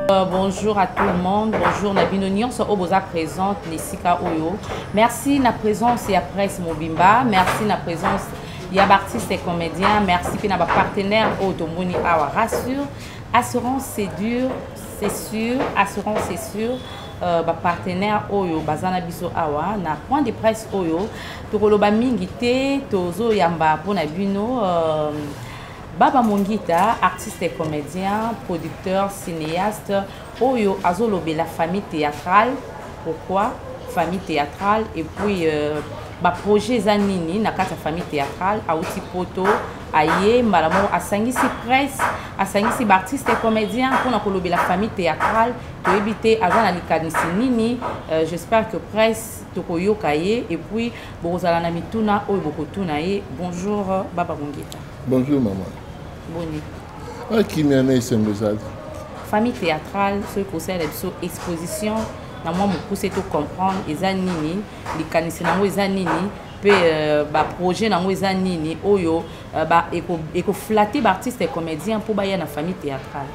Bonjour à tout le monde, bonjour Nabino Nyonso Oboza présente Nesika Oyo. Merci na présence ya presse Mobimba, merci na présence ya artistes et comédiens, merci puis na partenaire Otomoni Awa Rassure, assurance c'est dur, c'est sûr, assurance c'est sûr. Partenaire Oyo Bazana Biso Awa na point de presse Oyo tokoloba mingi te tozo yamba pona bino Baba Mongita, artiste et comédien, producteur, cinéaste, Oyo Azolobe, la famille théâtrale. Pourquoi famille théâtrale? Et puis, projet Zanini, na kata famille théâtrale, a aussi poto, aye, malamo, a sangisi presse, a sangisi artiste et comédien, pour na kolobe la famille théâtrale, to éviter avant la likanisi nini. J'espère que presse, tokoyo kaye, et puis, bozala mituna, oyo bokotuna ye. Bonjour, Baba Mongita. Bonjour, maman. Bonjour. Qui m'a amené ce message? Famille théâtrale, ce qui concerne les expositions, moi, je pousse tout comprendre, les anini, les canissines, les anini, puis projet, les anini, oyo, et flatter artistes et comédiens pour bailler la famille théâtrale.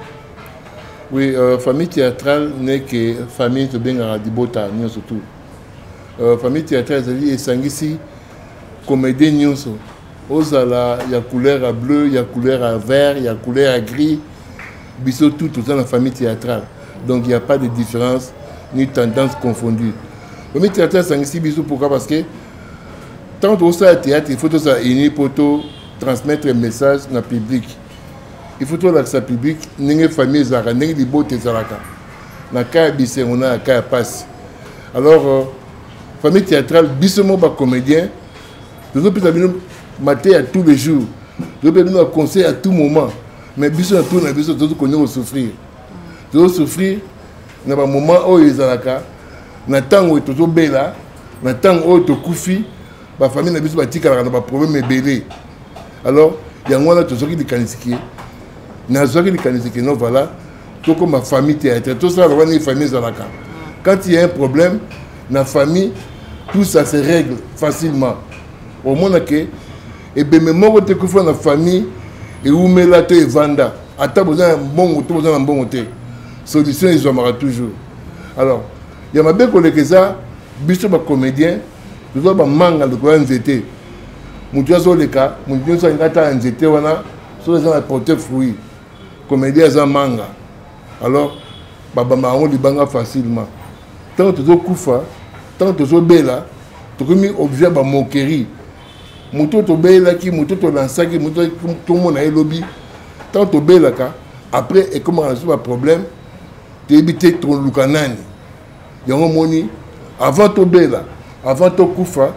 Oui, famille théâtrale n'est que famille de bien Dibota, nous surtout. Famille théâtrale, c'est-à-dire sangisi comédien nous. Ozala, il y a couleur à bleu, il y a couleur à vert, il y a couleur à gris. Biso tout dans la famille théâtrale. Donc il n'y a pas de différence ni tendance confondue. La famille théâtrale, c'est ici biso pourquoi? Parce que tant que ça théâtre, il faut tout ça unir pour transmettre un message dans le public. Il faut tout l'accès public, n'ayez famille zara, n'ayez des beaux théâtraka. Na kaya bise on a kaya passe. Alors famille théâtrale, biso mo ba comédien. Les autres matin à tous les jours. Je peux donner un conseil à tout moment. Mais biso na tout na biso tout connaît souffrir. Tout souffrir na ba moment où ils alaka na temps où tout bela, na temps où tout koufi, ba famille na biso ba tika na ba problème belé. Alors, il y a moi là tout ce qui est canisiki. Na zo qui est canisiki non voilà, tout comme ma famille théâtre, tout ça va une famille zalaka. Quand il y a un problème na famille, tout ça se règle facilement. Au moins que et bien même moi te koufa na famille et où me la te vanda ata besoin bon ou besoin bon côté solution ils ont toujours. Alors il y a ma belle collègue ça biso ba comédien toujours ba manga de quoi nzete mutu azo le cas mutu so ngata nzete wana so za porter fruit comédien za manga. Alors baba maron libanga facilement tant toujours koufa tant toujours bela to comme objet ba moquerie. Muto to belaki, muto to lansaki, muto tout le monde a lobby. Tant to belaka, après et comment résoudre le problème, tu évites ton lukanani. Yango moni, avant to bela, avant to koufa,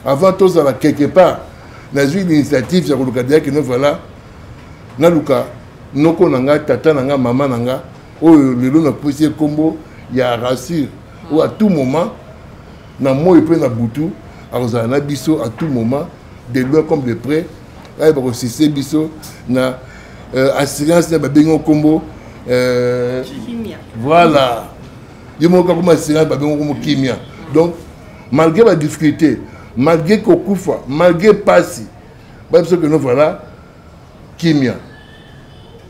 avant to zala quelque part, na zui l'initiative ya kolukadia que nous voilà, na luka, noko nanga tata nanga maman nanga, oyo lelo na poussier combo, ya rassure, ou à tout moment, na moi et na butu, alors na biso à tout moment. De loin comme de près, là il va aussi biso na assurance na babingo combo voilà. Il m'a comme assurance babingo combo kimia. Donc malgré la difficulté, malgré kokufa, malgré passi, parce que nous voilà kimia.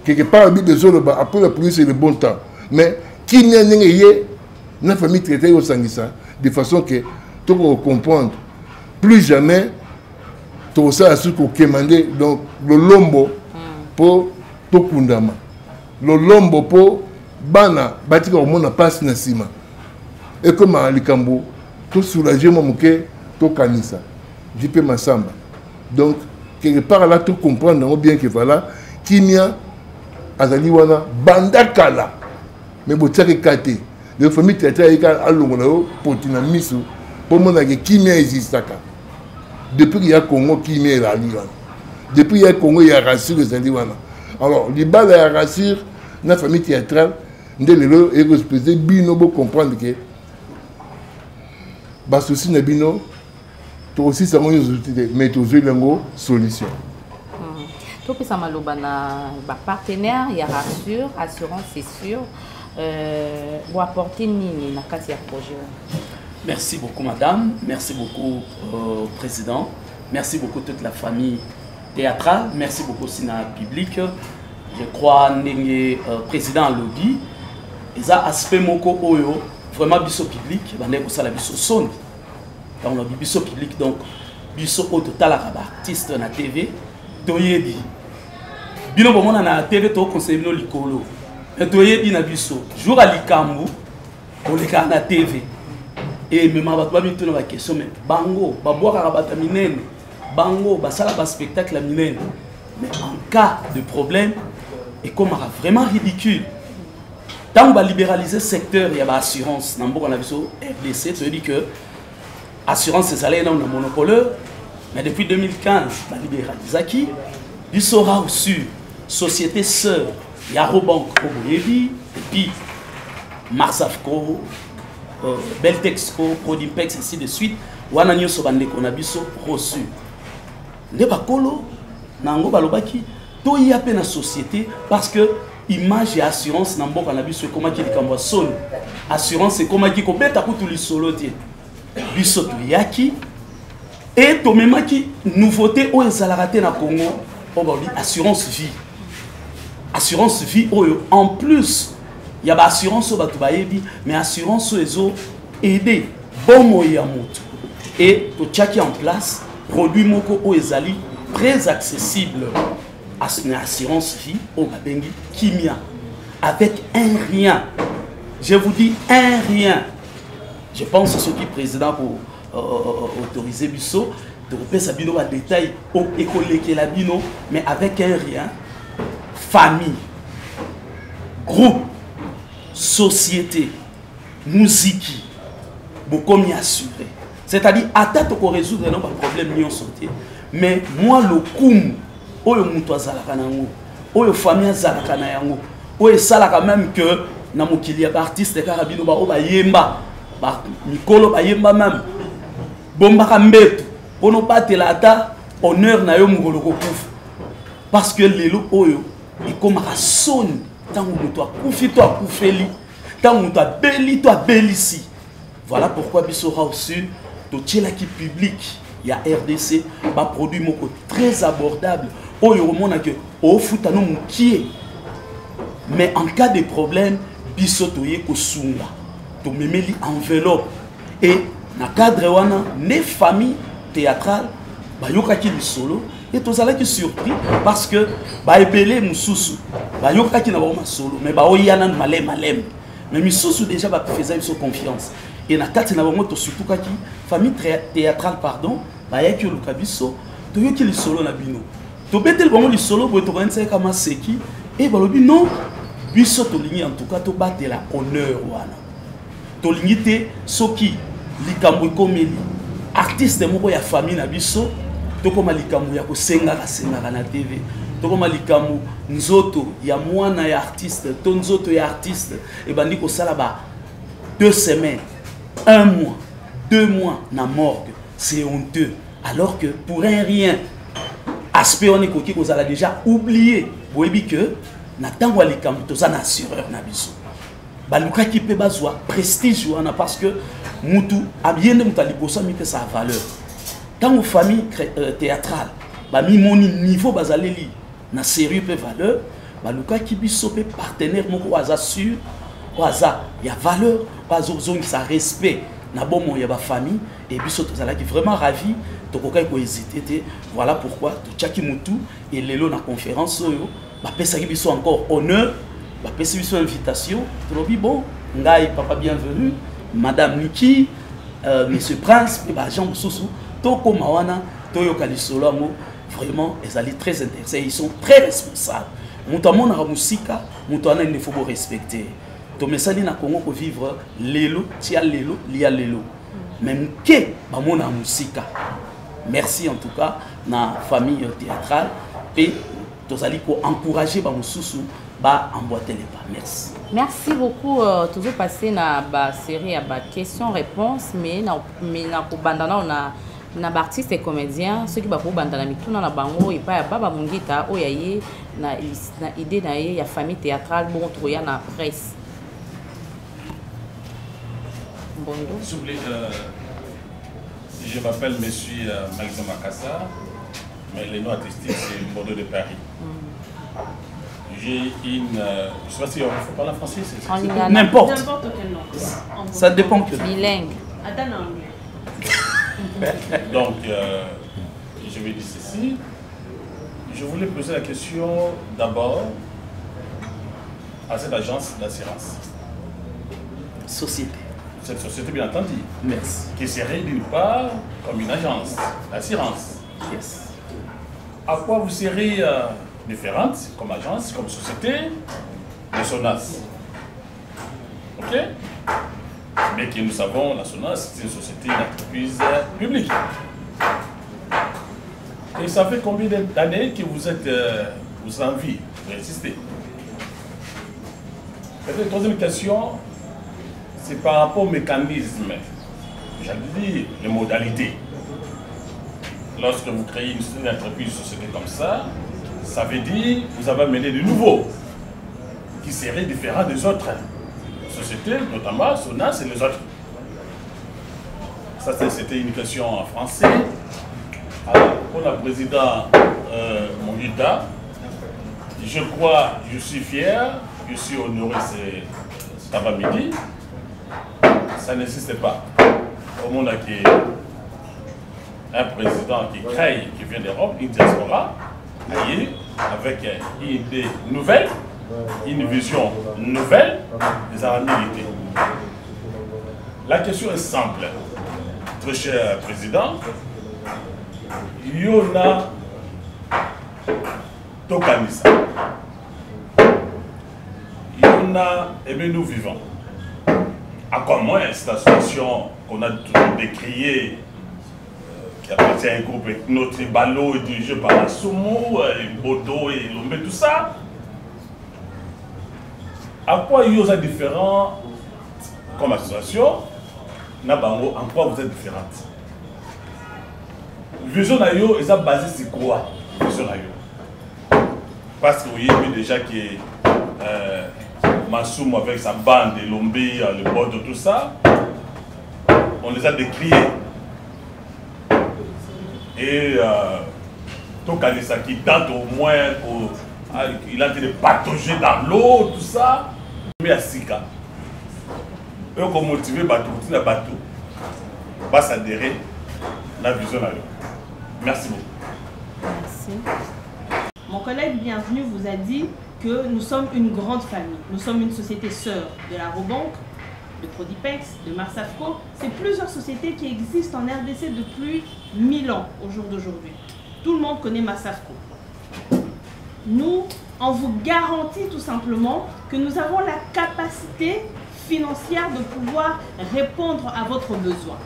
Quelque part il besoin après la pluie c'est le bon temps. Mais kimia n'engayé na famille traité au sangisa de façon que tout comprendre plus jamais tout ça a su qu'on commandait donc le lombo pour tout kundama le lombo pour bana batika au monde passe na sima et comme à likambo tout soulager mon mouké tout kanisa JP Massamba donc quelque part là tout comprendre bien que voilà kimia azali wana bandakala mais botsaki kate les familles théâtrales à longola potina misu pour mon que kimia existaka. Depuis qu'il y a Congo qui met la Liban. Depuis qu'il y a Congo, il y a rassure les Aliwana. Alors, les balles à rassure, la famille théâtrale, nous devons exposer, bino pour comprendre que les soucis de bino, tu aussi ça mais tu as une solution. Tout ça maloba na partenaire, il y a rassure, assurance c'est sûr. Vous apporter nini na kati ya projet. Merci beaucoup, madame. Merci beaucoup, président. Merci beaucoup, toute la famille théâtrale. Merci beaucoup, Sina public. Je crois que le président Lodi, eza aspect moko oyo vraiment biso public bande ko sala biso son quand on a biso public donc biso au total ba artiste na TV toyebi bino bomona na TV to conseiller no likolo et toyebi na biso jour à likambu on les na TV et même ba to ba bitu na ba question mais bango ba boaka ba minene bango ba sala ba spectacle minene mais en cas de problème et comme vraiment ridicule. Tant qu'on va libéraliser le secteur, il y a l'assurance. Dans le RDC, ça veut dire que l'assurance, c'est un monopole. Mais depuis 2015, on a libéralisé qui? Il sera aussi société sœur, il y a Robank, et puis Marsafco, Beltexco, Prodimpex, ainsi de suite. On a reçu. Ne pas colo, nango balobaki, to y a peine la société parce que image et assurance n'a pas cannabis c'est comment qui dit son assurance c'est comment qui complète tout les solo tie biso to yaki et to même qui nouveauté au ezalaraté na Congo on va dire assurance vie en plus il y a assurance au batu bayebi mais assurance ezo aider bon moyen moto et to tchaki en place produit moko o ezali très accessible. Assurance vie au Babengi Kimia avec un rien. Je vous dis un rien. Je pense à ce qui est président pour autoriser Bisso de repérer sa bino à détail au école la bino mais avec un rien. Famille, groupe, société, musique, beaucoup m'y assurer. C'est-à-dire à tête qu'on résoudre non pas problème ni en santé. Mais moi le coup oyo muto azalaka nango oyo famille azalaka na yango oyo salaka même que na mokili ya artiste kaka bino ba oba yemba ba mikolo ba yemba même bomba ka mbeto pono batela ata honneur na yo mukolo ko kufa parce que lelo oyo ikomaka soni tango muto akufi to akufeli tango muto abeli to abelisi voilà pourquoi biso reçu to tchela ki public ya RDC ba produit moko très abordable. Mais en cas de problème, bisotoye ko sunga to memeli enveloppe et na cadre wana ne famille théâtrale ba yokaki li solo et to zala ki surpris parce que ba ebele mususu ba yokaki na ba solo mais ba oyana malem mais mususu déjà ba faisait une confiance et na kati na ba moto surtout kaki famille théâtrale pardon ba yaki lukabiso to yoki li solo na bino. To betel bango li solo bo to kanisa kama seki et balobi non biso to lingi en tout cas to batela honneur wana to lingi te soki likambo komeli artiste moko ya famille na biso to koma likambo ya ko senga na TV to koma likambo nzoto ya mwana ya artiste to nzoto ya artiste et bandi ko sala ba 2 semaines 1 mois 2 mois na morgue c'est honteux alors que pour un rien aspect on est coquille qu'on a déjà oublié boyebi que na tango likambo toza na assureur na biso baluka ki pe bazwa prestige wana parce que mutu abiende mutali bossa mite sa valeur tango famille théâtrale ba mi moni niveau bazaleli na sérieux pe valeur baluka ki biso pe partenaire moko waza sûr waza ya valeur wazo zongi sa respect na bon ya ba famille et biso tozala ki vraiment ravi tokokai ko hésiter voilà pourquoi to tchaki mutu et lelo na conférence oyo ba pesa ki biso encore honneur ba pesa biso invitation to lobi bon ngai papa bienvenue madame Niki monsieur Prince et ba Jean Mususu to ko mawana to yokali solo mo vraiment ils allaient très intéressés ils sont très responsables mutu amona ka musika mutu ana il faut respecter to mesali na Congo ko vivre lelo tia lelo lia lelo même que ba mona musika. Merci en tout cas na famille théâtrale et tous allez pour encourager ba mususu ba emboîter les pas. Merci. Merci beaucoup. Toujours passé na ba série à ba questions-réponses mais na ko bandana on a artistes et comédiens ceux qui ba ko bandana mituna na bango et pas baba mungita oyaye na idée na ye ya famille théâtrale bon troya na presse. Bonjour. Je m'appelle Monsieur Malcolm Makassa, mais le nom artistique c'est Bordeaux de Paris. j'ai une... je ne sais pas si on peut parler en français. En lingala. N'importe. N'importe quel nom. Ça dépend que. Bilingue. Attends, non. Donc, je vais dire ceci. Je voulais poser la question d'abord à cette agence d'assurance. Société. Cette société, bien entendu, Merci. qui serait d'une part comme une agence d'assurance. Yes. À quoi vous serez différente comme agence, comme société de SONAS? Ok? Mais que nous savons, la SONAS, c'est une société d'entreprise publique. Et ça fait combien d'années que vous êtes en vie, vous existez? La troisième question, c'est par rapport au mécanisme, j'allais dire les modalités. Lorsque vous créez une entreprise, une société comme ça veut dire que vous avez amené de nouveaux qui seraient différents des autres sociétés, notamment SONAS et les autres. Ça, c'était une question en français. Alors, pour le président Mongita, je crois, je suis fier, je suis honoré cet avant-midi. Ça n'existe pas. Au monde qui un président qui crée, qui vient d'Europe, une diaspora, avec une idée nouvelle, une vision nouvelle des armées militaires. La question est simple, très cher président. Yona Tokanisa. Yona, et bien nous vivons. À comment cette association qu'on a toujours décriée, qui appartient à un groupe ethno-tribalo et dirigé par la Sumo, Bodo et Lombe, tout ça. À quoi il y a différent comme association? En quoi vous êtes différente? Vision Nayo est basée sur quoi? Vision Nayo. Parce que vous voyez déjà que Massoum avec sa bande, Lombe, le Bodo, tout ça, on les a décriés. Et Tokanisa qui tente au moins, il a été de patauger dans l'eau, tout ça, mais à Sika. Eux, comme motiver bateau, tout le bateau, va s'adhérer à la vision. Merci beaucoup. Merci. Mon collègue bienvenu vous a dit que nous sommes une grande famille. Nous sommes une société sœur de la Robank, de Prodipex, de Marsafco. C'est plusieurs sociétés qui existent en RDC depuis 1000 ans au jour d'aujourd'hui. Tout le monde connaît Marsafco. Nous, on vous garantit tout simplement que nous avons la capacité financière de pouvoir répondre à votre besoin.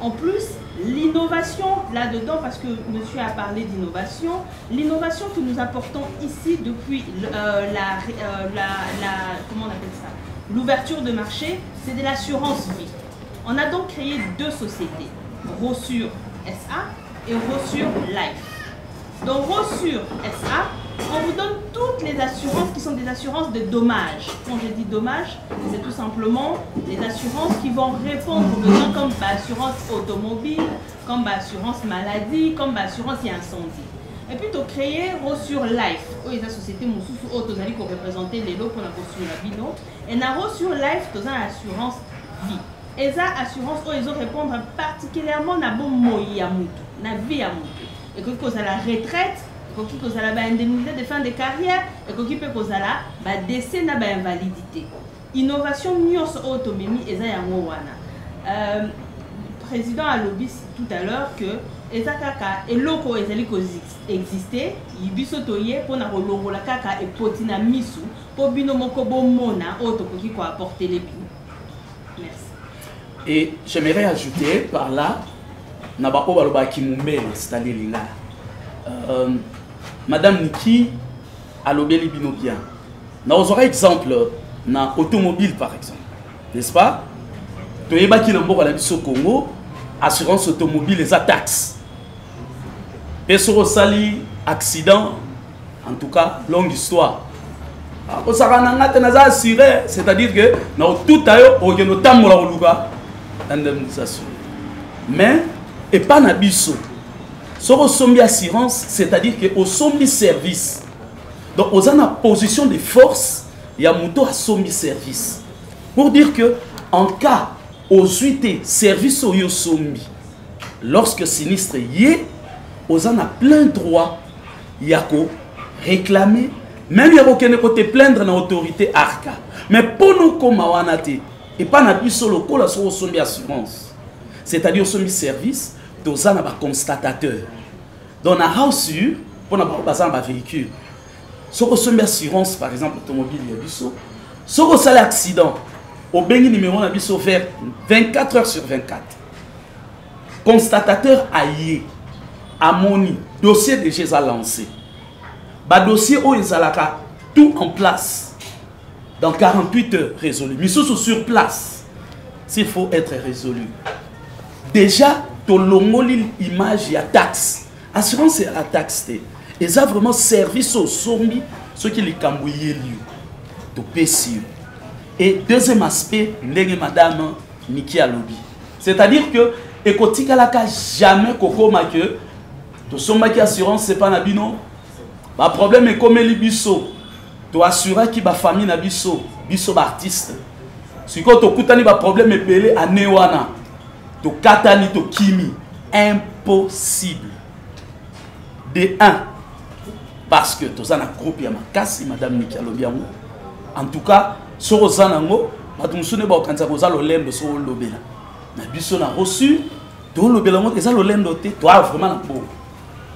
En plus, l'innovation là-dedans, parce que monsieur a parlé d'innovation, l'innovation que nous apportons ici depuis comment on appelle ça, l'ouverture de marché, c'est de l'assurance vie. On a donc créé deux sociétés, Rossure SA et Rossure Life. Dans Rossure SA, on vous donne toutes les assurances qui sont des assurances de dommages. Quand je dis dommages, c'est tout simplement les assurances qui vont répondre aux besoins comme assurance automobile, comme assurance maladie, comme assurance incendie. Et puis, tu as créé Rossure Life. Oui, la société Moussou Autozali qui représenter les lots pour la Rossure Bino. Et dans Rossure Life, tu as assurance vie. Et ça, assurance, ils ont répondre particulièrement à bon moyi à moutou, na vie à moutou. Et que vous avez la retraite, koki kozala ba indemnité de fin de carrière et koki pe kozala ba décès na ba invalidité. Innovation nyonso automemi eza yango wana. Président a lobby tout à l'heure que eza kaka eloko ezali ko exister yibiso toye pona kolongola kaka epotina misu po bino moko bomona auto koki ko apporter les bino. Merci. Et j'aimerais ajouter par là na ba ko baloba kimumbele c'est-à-dire là. Madame Niki a lobeli bino bien. Nous aurons exemple dans automobile par exemple, n'est-ce pas? Tu es bâti dans le Congo, assurance automobile les taxes. Pesoro sali accident, en tout cas longue histoire. C'est-à-dire que dans tout ailleurs, on a notamment indemnisation. Mais et pas nabiso. Sur sombi assurance, c'est-à-dire que au sombi service, Donc, aux en position de force, il y a moto à sommi service. Pour dire que, en cas, aux 8 service au yo sommi, lorsque sinistre y est, aux en a plein droit, il y a qu'à réclamer, même il y a qu'à côté plaindre dans l'autorité ARCA. Mais pour nous, comme Awanate, et pas n'a plus solo ko la sur sommi assurance. C'est-à-dire au sommi service, aux en a un constatateur. Donc, on a reçu, pour nous avoir un véhicule. Sur le sommet assurance, par exemple, automobile, il y a biso. Sur le salaire accident, au béni numéro un biso vers 24 heures sur 24. Constatateur aïe, amoni, dossier déjà lancé. Ba dossier où ils ont tout en place. Dans 48 heures résolu. Mais sur place, s'il faut être résolu. Déjà, ton longoli image, il y a taxe. Assurance, c'est la taxe. Et ça a vraiment service au sommi, ceux qui les cambouillent lieu. Et deuxième aspect, madame Niki Alobi. C'est-à-dire que, écoutez, jamais Coco Make, to somma qui assurance, c'est pas nabino. Le problème est comme les bisso. Tu assurer que la famille na bisso, bisso artiste. Si tu as un problème est belé à Newana, tu katani to kimi, impossible. De 1. Parce que tu as un groupe qui est madame Niki Alobi. En tout cas, sur les anango, tu as reçu, tu as vraiment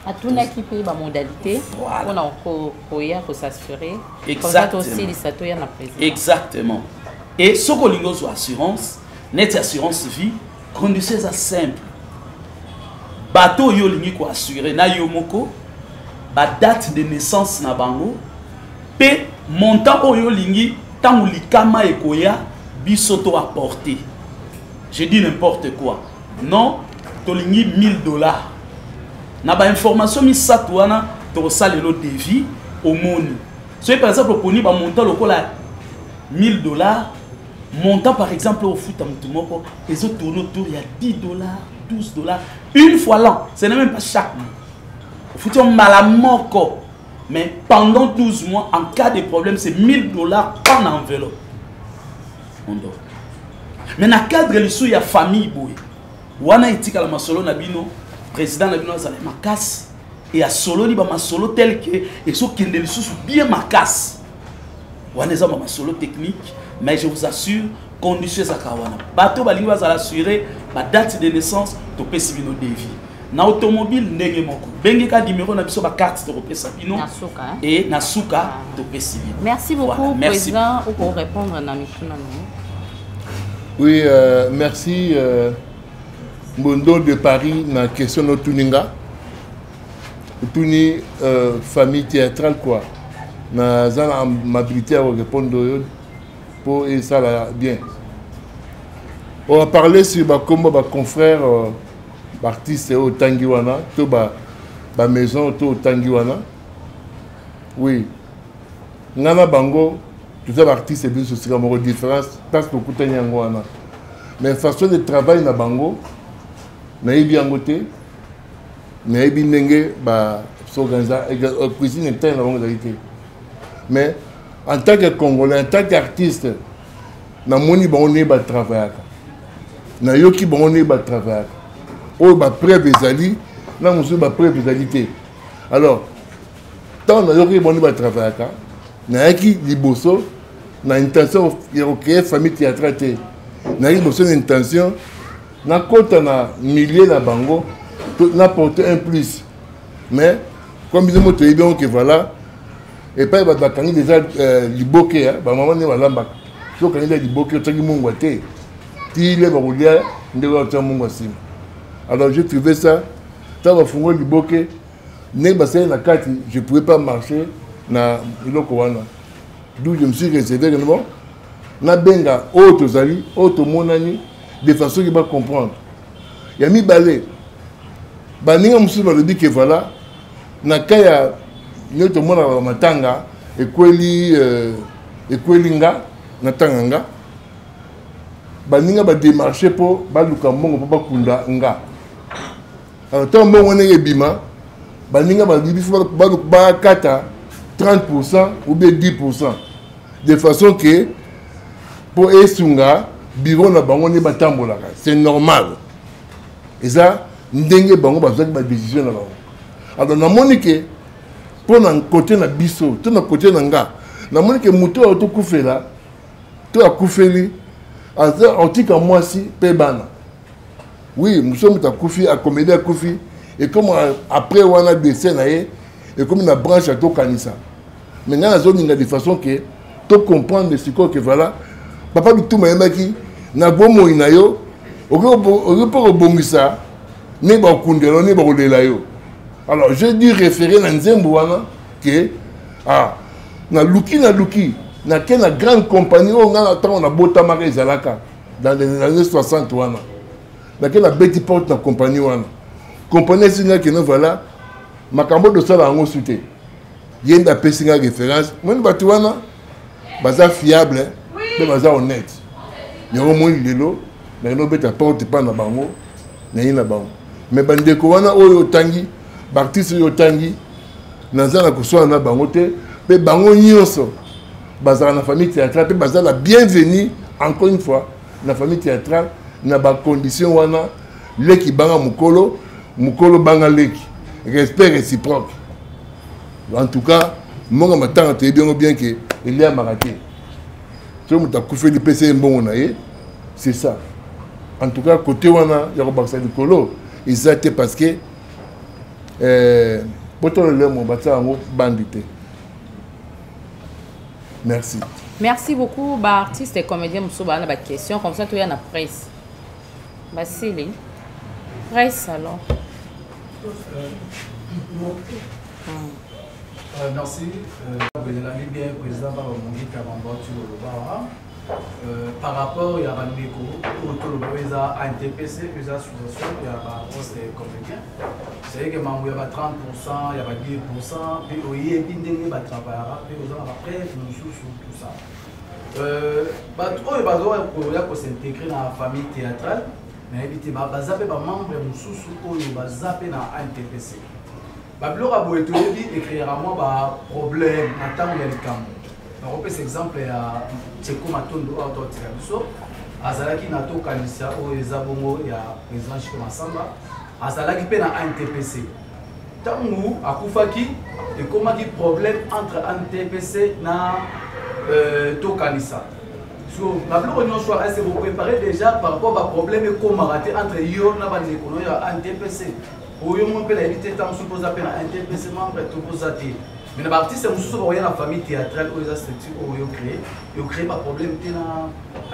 à tout équipe la modalité pour s'assurer. Exactement. Et ce que l'on a assurance, net assurance vie, conditions à simple. Bateau yo lingi ko assurer na yo moko, ba date de naissance na bango, pe montant o yo lingi tant likama ekoya bisoto apporter. Je dis n'importe quoi. Non, to lingi $1000. Na ba information mi satouana to salelo devis au moni. So par exemple pour ni ba montant lokola $1000, montant par exemple au foot amtumoko, les autres tournent autour il y a $10, $12, une fois l'an. Ce n'est même pas chaque mois. Au foot on malamoko. Mais pendant 12 mois, en cas de problème, c'est $1000 en enveloppe. On dort. Mais dans le cadre de la famille, on a été à la solo nabino, président nabino a ma casse et à solo ni ma solo tel que et ce qui est bien ma casse. On a ma solo technique, mais je vous assure, conditions à kawana. Bateau bali va assurer ma date de naissance, to pesi bino devis. Na automobile ndenge moko. Bengi ka numéro na biso ba carte to pesa bino et na suka to pesi bino. Merci beaucoup voilà, merci. Président pour répondre à Namikuna. Oui, merci Mondo de Paris na question de Tuninga. Tuni famille théâtrale quoi. Na zana m'habilité à répondre pour et ça va bien. On va parler sur ma combo ma confrère artiste au Tangiwana, tout ba maison au Tangiwana. Oui. Nana bango tout ça artiste est bien sur la différence parce que beaucoup de mais façon de travail na bango na ibi angote na ibi nenge ba s'organiser cuisine interne na bango d'alité. Mais en tant que Congolais, en tant qu'artiste, na moni bango ba travailler. Na yoki bango ba travailler. Oh ba preuve ezali, na musu ba preuve ezalité. Alors tant na yoki bango ba travailler. Na yaki liboso na intention de créer famille théâtrale. Na yaki liboso une intention na kota na millier na bango na porter un plus. Mais comme ils m'ont dit bien que voilà et pas ba kangi déjà liboké ba maman ne wala mbaka. So kangi liboké tsangi mungwa te. Ti le ba kulia ndeko tsa mungwa sim. Alors j'ai trouvé ça ça va fungo liboké ne ba na kati je pouvais pas marcher na iloko wana. D'où je me suis réservé bon na benga auto zali auto monani de façon qu'il va comprendre. Il y a mis balé. Baninga musu ba dit que voilà na kaya notre monde matanga et kweli nga na tanganga baninga ba démarcher pour ba luka mbongo pour ba kunda nga. Alors tant mbongo ne bima baninga ba bibi ba kata 30% ou bien 10%. De façon que, pour Esunga, bureau na bango ni batambola. C'est normal. Et ça, ndenge bango ba zaki ba décision na bango. Alors na monike pour na côté na biso, tout na côté na nga. Na monike muto auto kufela, to akufeli, aza otika mwasi pe bana. Oui, nous sommes à Koufi, à Comédie à Koufi, et comme après on a décès et comme une branche à tout Kanissa. Maintenant, la zone, il y a des façons que tu comprends ce que voilà. Papa du tout, mais qui n'a pas de inayo, au lieu pour rebondir ne pas kundelo, ne pas rouler. Alors, je dis référer dans Zembouana que, na luki, na quelle grande compagnie, on a Botamare Zalaka, dans les années 60. Laquelle la bête porte la compagnie wana. Compagnie singa que nous voilà, makambo de ça la on souté. Yenda pesinga référence. Moi batu wana baza fiable, mais baza honnête. Yo mo lelo, mais no bête porte pas na bango, na ina bango. Mais bandeko wana oyo tangi, baptiste yo tangi, nazana ko so na bango te, pe bango nyonso. Baza na famille théâtrale, pe baza la bienvenue encore une fois na famille théâtrale. Na ba condition wana leki banga mukolo banga leki respect réciproque. En tout cas monga matanga te bien que il y a maraté so muta kufeli pc mbongo na ye, c'est ça. En tout cas côté wana ya ko baksa likolo izate parce que poto le mo batsa ngo bandité. Merci. Merci beaucoup ba artiste et comédien musoba na ba question comme ça tu y a na presse. Basili. Presse alors. Merci. L'ami bien président par rapport à Yabandeko, à NTPC, les associations, il y a des comédiens. C'est que il y a 30%, il y a 10%, puis il y a des travailleurs, puis après, nous souffrons tout ça. Il y a s'intégrer dans la famille théâtrale. Mais il y a des membres qui sont dans NTPC. Bablo a beau écrire à moi des problèmes en tant que camp. On peut exemple à Tcheko Matondo Auto Tirabiso, Azalaki Nato Kanissa ou Ezabongo et à président Chiko Massamba, Azalaki pe na NTPC. Tangu akufaki et comment il problème entre NTPC na to Kanissa. So, Bablo on choix c'est vous préparer déjà par rapport à problème et comment rater entre yo na ba l'économie à NTPC. Ou yo mon père éviter tant suppose à peine NTPC membre tout posaté. Mais les artistes sont dans la famille théâtrale où ils ont structure où ils ont créé pas problème na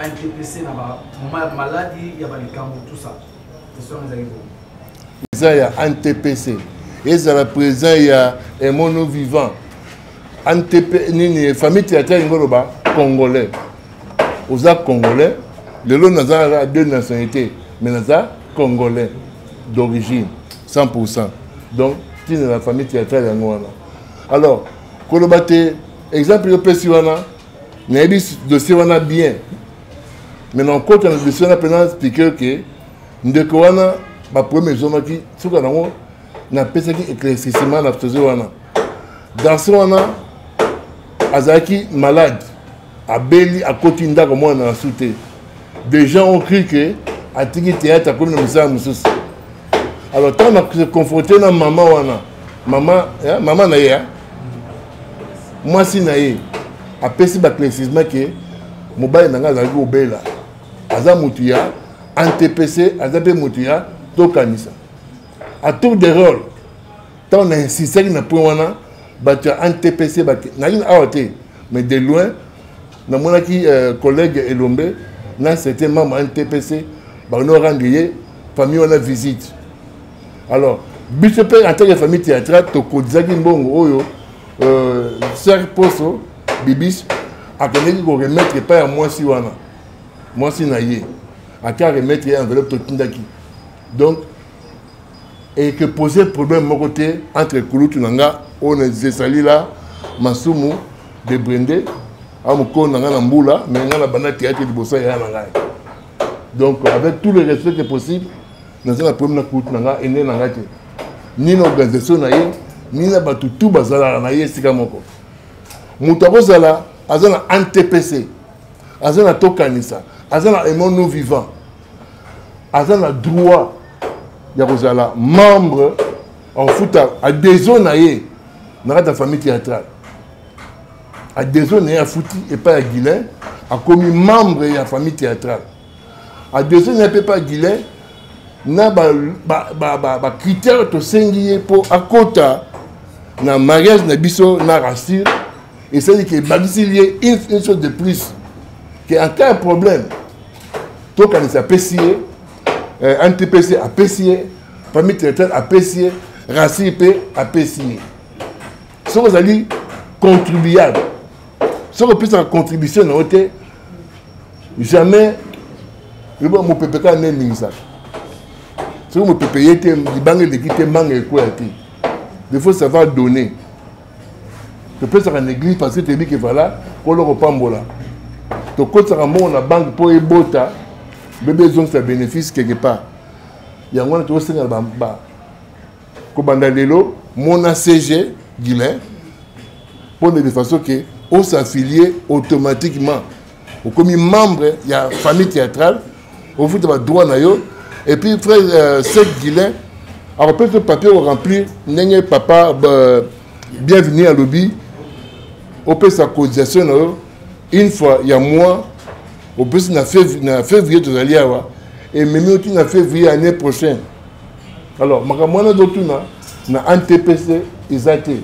NTPC na ba moment maladie il y a pas les camps tout ça. C'est ça les arrivons. Ça il y a NTPC. Et ça la présent il y a un mono vivant. NTP ni famille théâtrale ngoloba congolais. Aux congolais, le lot n'a deux nationalités, mais n'a congolais d'origine 100%. Donc, c'est la famille théâtrale d'Angoana. Alors, Kolobate, exemple, le Pessiwana, n'a pas dossier bien. Mais dans le côté de dossier, on a pu expliquer que Ndekowana, ma première zone qui, ce qu'on a, n'a pas éclaircissement dans ce zone. Dans ce zone, Azaki malade. À Beli, à Kotinda, comme on a sauté. Des gens ont cru que à Tiki Théâtre, comme nous sommes tous. Alors, quand on a se confronté à maman, maman naïe, moi si naïe, à Pessi Baklécisme, que Mobile n'a pas au Bela. Aza Moutia, NTPC, Azabe Moutia, Tokanisa. À tour de rôle, quand on a insisté que nous avons NTPC, mais de loin, dans mon collègue Elombe, c'était membre NTPC, on a rendu famille on a visite. Alors, Bishop en tant que famille théâtrale, Toko Zagimbongo, Serre Poso, Bibis, a connu qu'on remettre pas à moi si wana. Moi si naïe. À qu'à remettre une enveloppe Totindaki. Donc, et que poser problème mon côté entre Kouloutunanga, on est sali là, Masumu, de Brendé. Donc, avec tout le respect qui est possible, nous avons la première coute, ni l'organisation, ni la tout bazala, moto akozala aza na NTPC aza na tokanisa aza na aimant non vivant aza na droit ya kozala membre en futa adhésion na ye na kati ya famille théâtrale adhésion na ye afuti epai ya Guilain akomi membre ya famille théâtrale adhésion na ye mpe epai ya Guilain na ba critère tosengi ye mpo akota na mariage na biso na rassure et c'est que babisi lié une chose de plus que en cas de problème to kanisa pesier NTPC a pesier famille théâtrale a pesier rassure pe a pesier so vous allez contribuable so vous puisse contribution na ote jamais le bon mo pepeka ne mingisa so mo pepeye te libange de kite manga ko ati il faut savoir donner. Tu peux faire une église parce que tu dis que voilà, pour le repambola. Tu peux faire un mot dans la banque pour y bota, bébé ont sa bénéfice quelque part. Il y a un moment où tu vas bas. Kobandalelo, mon ACG, Guilain, pour de façon que on s'affilie automatiquement. Comme membre, il y a famille théâtrale, on fout de droit nayo, et puis frère Sec Guilain, alors peut-être le papier au remplir, n'est papa bienvenue à lobby. On peut sa cotisation une fois il y a mois, on peut na février de l'aliawa et même aussi na février l'année prochaine. Alors makamwana d'autres na NTPC exacté.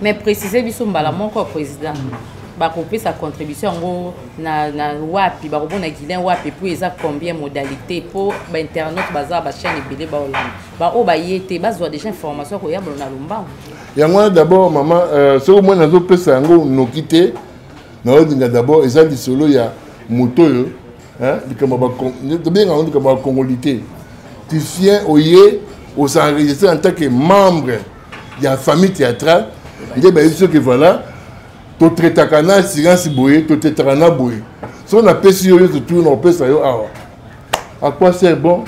Mais préciser biso mbala moko président. Bakopé sa contribution na wapi bakobona Guilain wapi pour eza combien modalité pour ba internet baza ba chaîne ebele ba Hollande ba o ba yete bazwa déjà information ko yabolo na lomba yango d'abord maman ce au moins nazo pesa yango nokité na odinga d'abord eza lisolo ya moto yo hein likama ba to bien ngandi kama congolité tu viens oyer au s'enregistrer en tant que membre de la famille théâtrale il ba ce que voilà to traitaka na silence boye to traitaka na boye so na pesi yo tout on pesa yo awa à quoi c'est bon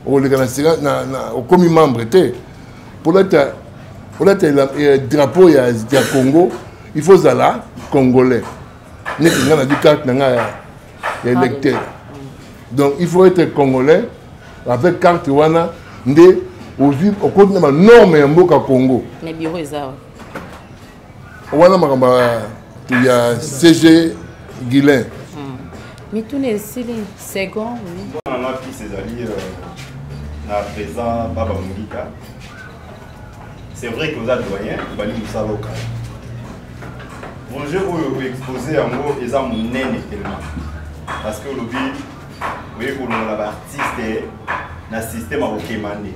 on le silence na au comme membre té pour la drapeau ya Congo il faut zala congolais n'est que na du carte na ya électeur donc il faut être congolais avec carte wana ndé au vivre au côté de norme ya mboka Congo les bureaux ça wana makamba il y a CG Guilain mais tout les second oui on a pris ses alliés na présent Baba Mungika c'est vrai que vous êtes doyen bali musaloka projet où exposé en gros les hommes tellement parce que le but oui pour l'artiste na système à recommandé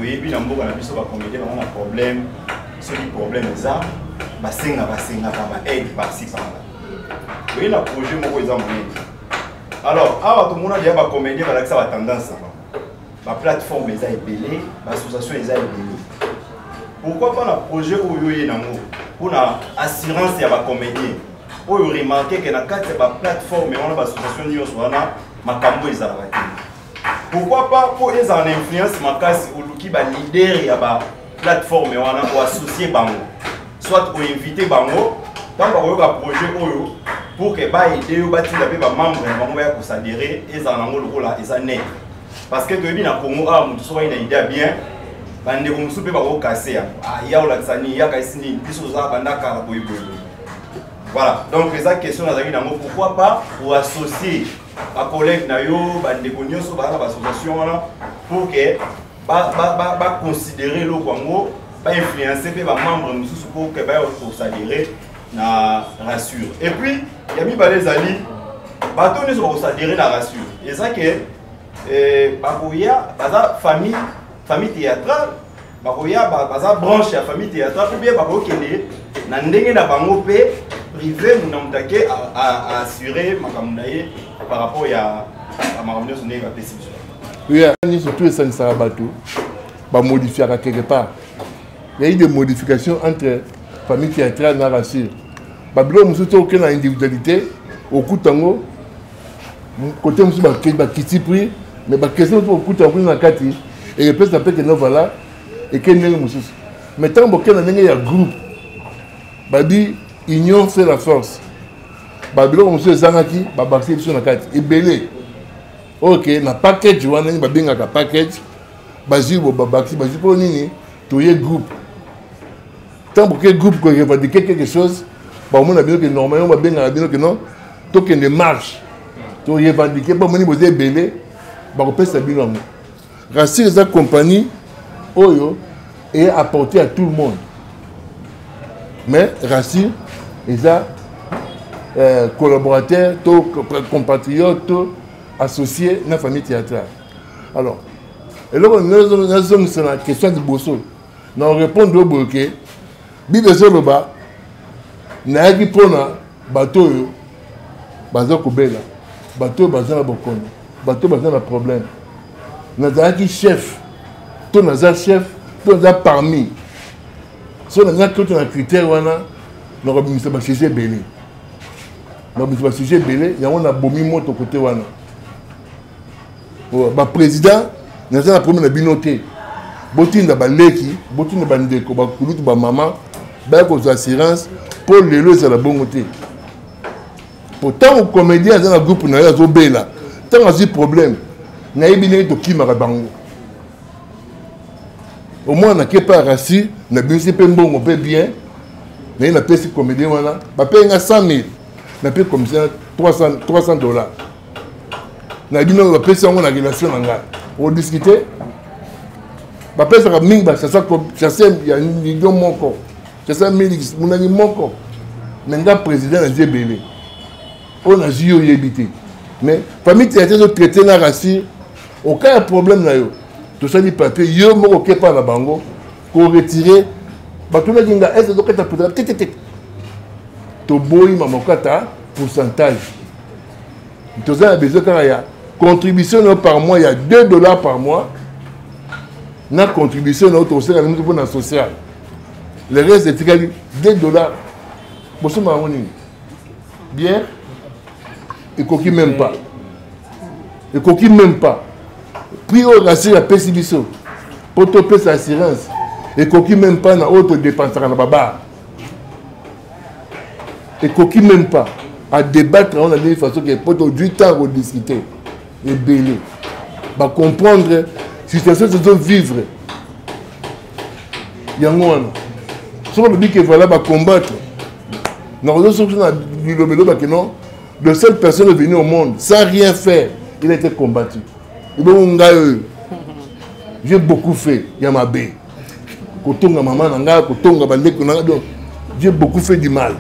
oui puis dans beaucoup na biso ba comédien on a problème ce qui problème ça ba senga ba aide par-ci par-là oui la projet moko eza monene alors awa tout le monde a ba comédien ba ça va tendance ba plateforme eza ebelé ba association eza ebelé pourquoi pas le projet où yoye nango pour la assurance ya ba comédien pour remarquer que na carte ba plateforme on a ba association nyonso wana makambo eza la pourquoi pas pour les en influence makasi oluki ba leader ya ba plateforme wana ou associer bango soit ou inviter bango tant ba yoka projet oyo pour que ba aider yo batinda pe ba membre bango ya ko s'adhérer et en nango lokola eza net parce que toyebi na Congo a mutu so ina idée bien bande ko musu pe ba ko casser ya o la tsani ya kaisini biso za banda kala boy boy voilà donc les questions nazaki nango pourquoi pas ou associer ba collègue na yo bande ko nyonso ba association wana pour que ba considérer le Congo ba influencer pe ba membre mususu pour que ba ko s'adhérer na rassure et puis il y a mis ba les alliés ba to ne so ko s'adhérer na rassure et ça que ba koya ba famille théâtrale ba koya ba branche ya famille théâtrale ou bien ba ko kende na ndenge na bango pe privé nous n'avons taqué à assurer makamnaye par rapport à makamnaye son nez va passer. Oui, surtout ça ne sera pas tout. Va modifier à quelque part. Il y a eu des modifications entre famille théâtrale et rassure. Babylone, nous sommes aucune individualité. Au coup de tango, côté nous sommes qui pris, mais la question au coup de tango dans Kati et le peuple s'appelle que nous voilà et que nous sommes. Mais tant qu'il y a un groupe Babi, union fait la force. Babylon, on se zanaki, babaki, sur la carte. Et belé. Ok, na package, on a un package. Bazi, babaki, bazi, pour nini, tu es groupe. Tant que groupe qui revendique quelque chose, bah, on a bien que normalement, on va bien que non, tant qu'il ne marche, tu revendiques, bah, on est belé, bah, on peut s'habiller. Racine, les compagnie, Oyo, est apporté à tout le monde. Mais Racine, les collaborateurs, compatriotes, associés dans la famille théâtrale. Alors, et là, nous sommes sur la question du Bosso. Nous répondons au bloqué. Bible Zoloba, Nagi Pona, bateau, Bazo Kobela, bateau, Bazana Bokono, bateau, Bazana problème. Nous avons chef, tout nous avons chef, tout nous avons parmi. Si on a tout un critère, nous avons mis un sujet belé. Nous avons mis un sujet belé, et on a bomi moto côté. Le président, nous avons la première binoté. Botin da leki, botin da ndeko, ba kulutu ba maman, ba ko assurance pour les lois à la bonne côté. Pourtant au comédien dans le groupe na ya zo bela. Tant as problème, na ibine to kimaka bango. Au moins na kepa rasi, na binsi pe mbongo pe bien. Na ina pesi comédien wana, ba pe nga 100,000. Na pe comme ça $300. Na bino ba pesi ngo na relation na nga. On discuter. Je pense que c'est un million de moko. C'est un million de moko. Mais le président a dit belé. On a dit yébité. Mais famille théâtre traité la racine. Aucun problème là. Tout ça dit papier. Yo mo ok pas la bango. Qu'on retire. Bah tout le monde est ce que tu as peut-être. To boy mamokata pourcentage. Tout ça a besoin quand il y a contribution par mois. Il y a $2 par mois. Na contribution na auto social na niveau social. Le reste est égal $2. Bosso mangoni. Bien. Et coquille même pas. Et coquille même pas. Puis on rassure la PCBISO. Pour te payer assurance. Et coquille même pas na auto dépense na baba. Et coquille même pas à débattre on a de façon que pour du temps à discuter et belé. Ba comprendre situation de vivre. Il y a un moment. Si on dit que voilà, va combattre. Le seul personne est venu au monde sans rien faire. Il a été combattu. J'ai beaucoup fait. Il y a ma baie. J'ai beaucoup fait du mal.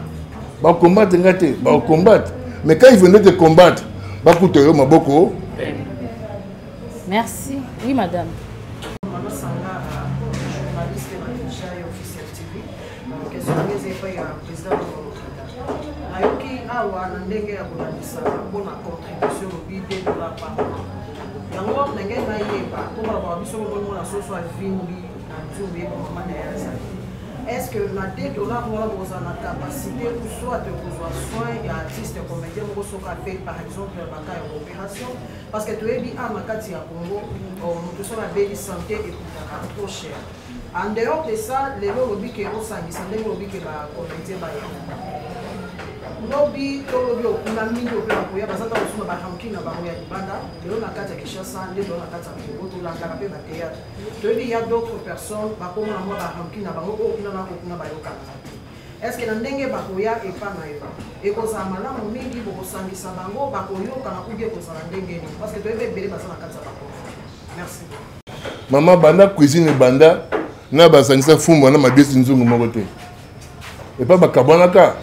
Va combattre, va combattre. Mais quand il venait de combattre, va coûter ma beaucoup. Merci. Oui, madame. Est-ce que la $2 vous avez la capacité pour soit de besoin soins et artistes comédiens pour fait par exemple la opération parce que tu es bien à Makati à Congo, nous sommes la belle santé et trop cher. En dehors de ça, les lobbies qui ont sangué, c'est des lobbies qui va comédien lobby lobby kuna mingi opela koya bazata kusuma bahamki na bango ya libanda lelo na kati ya Kinshasa lelo na kati ya Congo to langa pe ba théâtre to il y a d'autres personnes ba ko na mo bahamki na bango ko kuna na ko kuna ba yokana est-ce que na ndenge ba koya e pa na yo e ko za malamu mingi bo sangisa bango ba ko yoka na kubie ko za ndenge ni parce que to ebe bele bazana kati ya bango. Merci. Mama banda cuisine banda na ba sangisa fumba na madesi nzungu moko te e pa ba kabana ka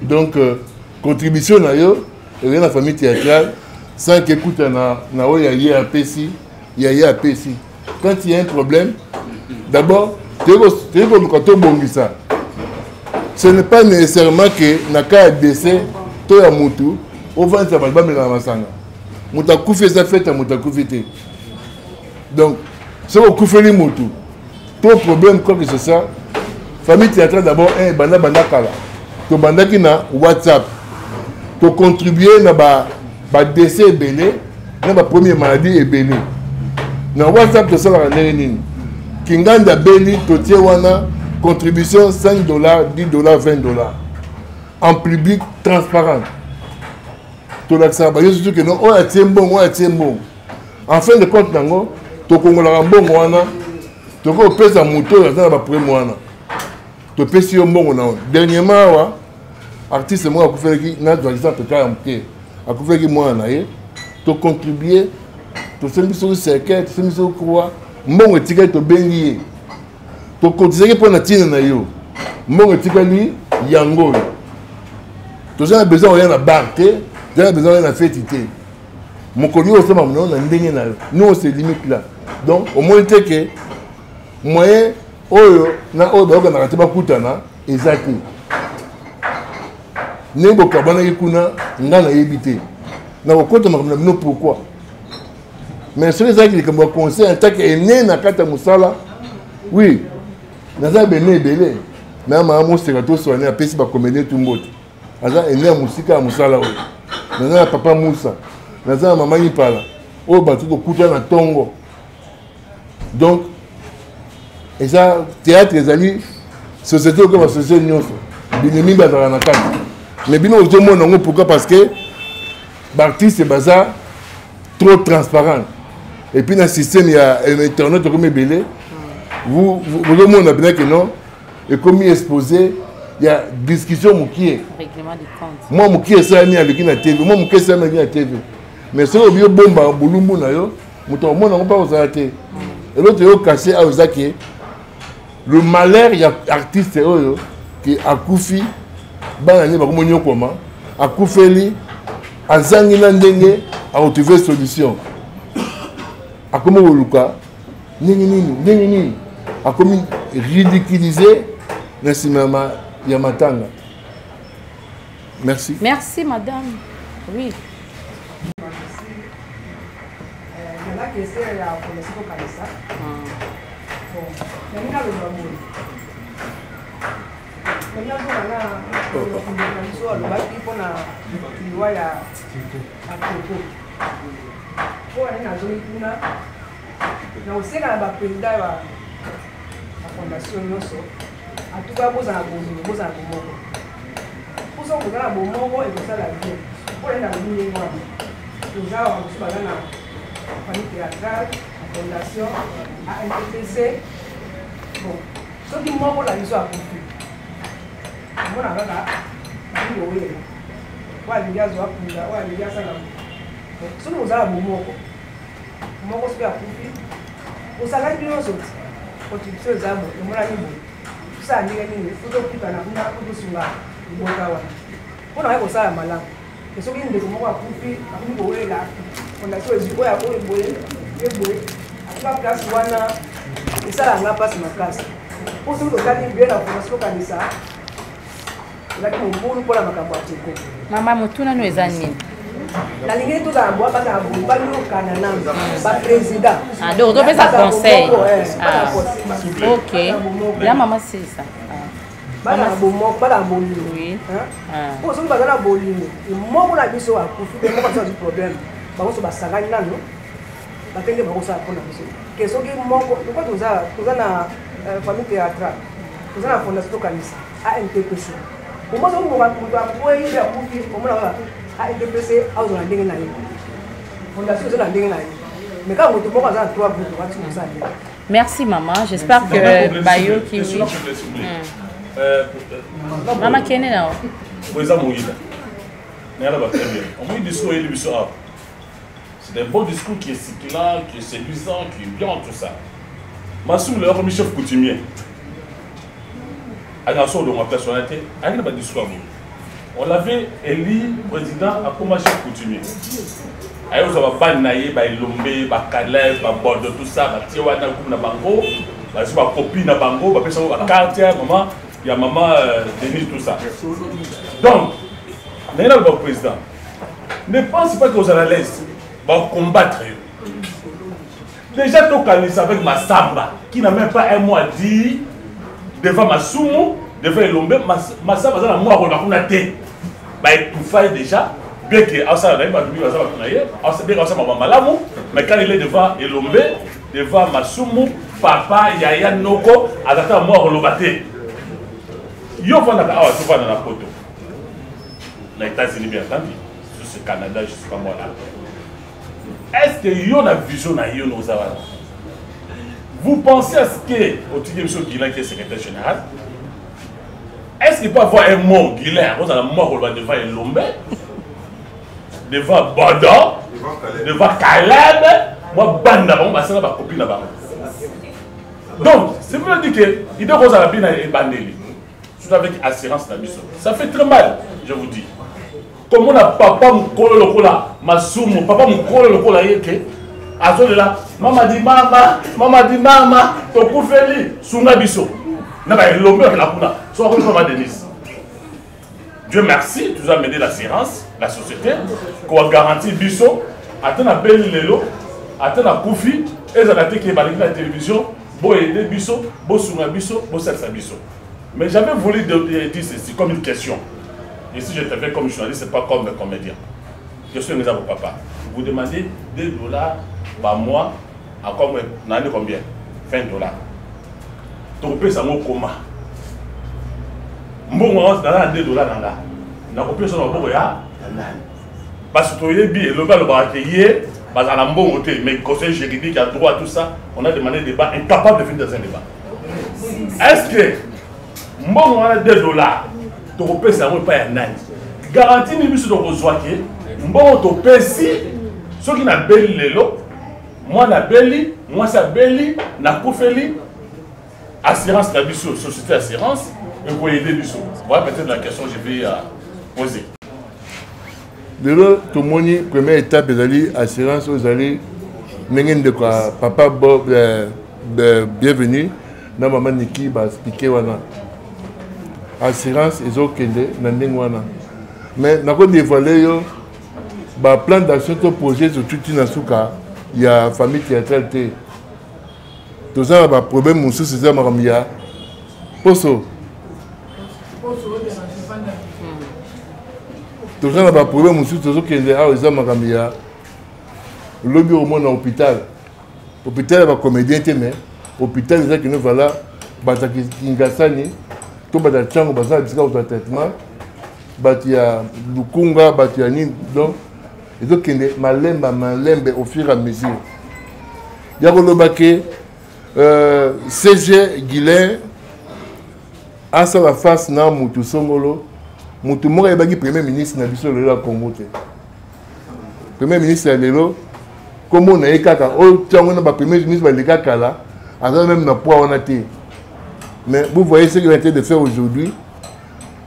donc contribution na yo et la famille théâtrale sans qu'écoute na ya APC ya APC quand il y a un problème d'abord ce n'est pas nécessairement que na cas décès to ya mutu au vent ça va na masanga muta kufi za fête muta kufi te donc c'est au kufi li mutu. Ton problème comme c'est ça, famille théâtrale d'abord, banda kala. To banda qui na WhatsApp. To contribuer na ba décès belé, na ba première maladie et belé. Na WhatsApp to ça la nini. Kinganda Beli, Totier Wana, contribution $5, $10, $20. En public, transparent. Tout l'accès à surtout que non, on a tiens bon, on a tiens bon. En fin de compte, tu as bon, tu as pèse à moto, tu as après moi. Tu pèses sur bon. Dernièrement, artiste, moi, je suis fait un exemple, je suis moi, tu contribué, tu as mis sur le cercle, tu as mis sur le croix, mon étiquette, tu as béni. Tu as cotisé pour la tienne, mon étiquette, yango. Tu as besoin de rien à barter, tu as besoin de rien à fêter. Mon collègue aussi m'a dit nous on se limite là. Donc au moins que moyen oyo na oyo ba na ba kutana ezaki. Nebo kabana yikuna ngana yebité. Na okota makamna pourquoi. Mais sur les actes comme conseil en tant que né na kata musala. Oui. Naza bene belé. Na ma mo serato soigner a pesi ba comédien tout mbote. Aza ene musika musala oyo. Naza papa Moussa. Naza maman Ipala. Oh, bah, tout le na tongo. Donc, et ça, théâtre, les amis, société comme la société Nyonso. Binemi bazara na kati. Mais bino au monde pourquoi? Parce que l'artiste c'est bazar trop transparent. Et puis dans le système il y a un internet comme belé. Vous le monde a bien que non. Et comme il est exposé, il y a discussion moukié. Règlement des comptes. Moi moukié ça mis avec la TV. Moi moukié ça mis à TV. Mais si on a bomba boulumbu na yo, muto mona on pas osate. Et l'autre yo caché à osake. Le malheur il y a artiste oyo qui a koufi bana ni ba ko monyo koma, a koufeli azangi na ndenge a retrouver solution. A comme oluka nini a comme ridiculiser na simama ya matanga. Merci. Merci madame. Oui. La question est la connaissance comme ça. Bon, maintenant le mamou. Maintenant on a so le baki pona liwa ya akoko. Pour aller na zone kuna na useka ba président wa fondation Nyonso. En tout cas boza bomoko. Pour ça on a bomoko et ça la vie. Pour aller na ligne moi. Nous avons la famille théâtrale, la fondation, à NTPC. Bon, ce qui m'a dit la vision à conflit. Moi, je suis là, je suis là. Je suis là, je suis là. Ce que nous avons, je suis là. Vous savez que nous sommes contributions aux arbres, nous avons dit, ça a été fait, il faut que nous ayons là. On a fait ça à Malang. Et ce qui est de moi, je suis là. On a fait des choses à faire, à la place où et ça n'a pas passé ma place. Pour ceux qui ont bien la formation comme ça, il y a qui ont pour la macaboite. Maman, Motuna nous est anime. La ligne tout à bois, pas à bout, pas nous canana, pas président. Ah, donc on fait ça conseil. Ah, ok. La maman c'est ça. Bala bomo, bala bolino. Oui. Pour ceux qui ont la bolino, ils m'ont la mission à profiter, ils m'ont pas du problème. Bango so basangani nano batenge bango sa pona biso ke soki moko ko tuza na famille théâtrale tuza na fondation kanisa a NTPC o mo so mo ba ko yi ya kufi o mo na a NTPC a zo na ndenge na yi fondation zo na ndenge na yi mais quand moto moko za 3 groupes ba tu ça. Merci maman, j'espère que Bayo qui oui. Maman Kene là. Poeza Moïda. Nala ba très bien. On dit discours et l'émission. C'est un bon discours qui est circulant, qui est séduisant, qui est bien, tout ça. Massoum, le premier chef coutumier, à la sorte de ma personnalité, il n'y a pas de discours. On l'avait élu président à comme chef coutumier. Il y a des banaïs, des lombés, des calais, des bords, tout ça, des tiwanas, des bango, des copines de bango, des quartiers, il y a maman Denis, tout ça. Donc, il y a le président. Ne pensez pas que vous allez à l'aise. Va combattre. Déjà, tu avec ma samba, qui n'a même pas un mot à dire devant ma soumo, devant l'ombe, ma samba, c'est la moi, on a été. Tout fait déjà, bien que ça n'a pas mais quand il est devant l'ombe, devant ma soumo, papa yaya noko azata mort lobate yo fanda ka awa sofana na poto na États-Unis bien entendu sur ce Canada je sais pas moi là est-ce que yo na vision na yo nos avana vous pensez à ce que Otigé Bisso Guilain qui est secrétaire général est-ce qu'il peut avoir un mot Guilain on a la mort devant Elombe devant Bada devant Caleb moi banda bon basana ba copine là-bas. Donc, c'est pour dire que il doit avoir la bien et bandeli. Tout avec assurance la mission. Ça fait très mal, je vous dis. Comme on a papa mon colo le cola, ma soum, papa mon colo le cola yeke. Azole là, maman dit mama, ton coup fait sunga biso. Na ba l'homme la kuna. Soit comme maman Denise. Dieu merci, tu as mené l'assurance, la société, qu'on garantit biso, attends la belle lelo, attends la koufi, et ça a été qui est la télévision. Bon aider biso, bon sunga biso, bon salsa biso. Mais j'avais voulu dire ceci comme une question. Et si je te fais comme journaliste, c'est pas comme comédien. Question à vos papa. Vous demandez $2 par mois à combien? $20. Donc paye ça mon coma. Bon moi on a $2 nanga. Na ko paye ça bon ya. Parce que tu es bien le bas le braquer. Mais conseil juridique, a droit à tout ça, on a demandé un débat, incapable de finir dans un débat. Est-ce que, moi, on a $2, tu peux ça, pas un an. Garantie, nous sommes au Zouaké, moi, tu peux si, ceux qui n'ont belli les lots, moi, la belli, moi, ça belli, n'a pas fait assurance, la biso, société assurance, et vous aider biso. Voilà peut-être la question que je vais poser. De là, tout le monde, première étape, c'est l'assurance aux alliés. De quoi, papa Bob, bienvenue. Na maman Niki va expliquer wana. Assurance, ils ont qu'elle n'ending wana. Mais n'a pas dévoilé yo. Plan d'action, ton projet sur toute une asuka. Il y a famille théâtrale. Tout ça, va problème, mon souci, c'est ma ramia. Poso. Tout ça, on a un problème aussi, tout ça qui est là, ils ont un lobby au monde à l'hôpital. L'hôpital, il y a un comédien, mais l'hôpital, il y a qui nous voilà, il y a Kingasani, tout le monde a un traitement, il y a Lukunga, il y a Nin, donc, ils ont qui est malembe au fur et à mesure. Il y a le baquet, CG Guilain, à sa face, na Moutou Songolo. Moutou Mora est le premier ministre de la Congo. Le premier ministre est là. Comme on a eu kaka, le premier ministre est là. Alors même n'a pas on a été. Mais vous voyez ce qu'il a été de faire aujourd'hui.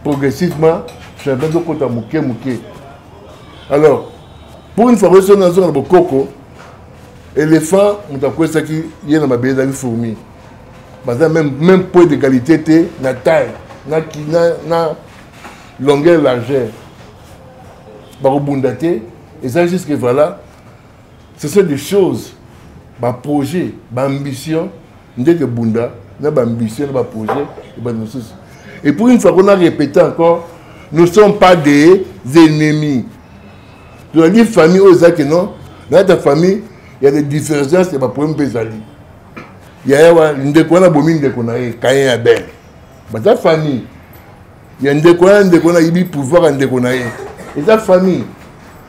Progressivement, je suis en train de côté mouké. Alors, pour une fois que nous sommes dans le coco, éléphant, on a quoi ça qui est dans ma belle de fourmi. Même point d'égalité, na taille, na longueur, largeur. Et ça, juste que voilà, ce sont des choses, des projets, des ambitions, dès que Bunda, des ambitions, des projets, et pour une fois qu'on a répété encore, nous ne sommes pas des ennemis. Tu as dit famille aux que non, dans ta famille, il y a des différences, il y a des problèmes pésalis. Il y a une déconne bomine de Konaï, Kayen Abel. Dans ta famille, il y a une déconne de pouvoir en déconner. Et ta famille,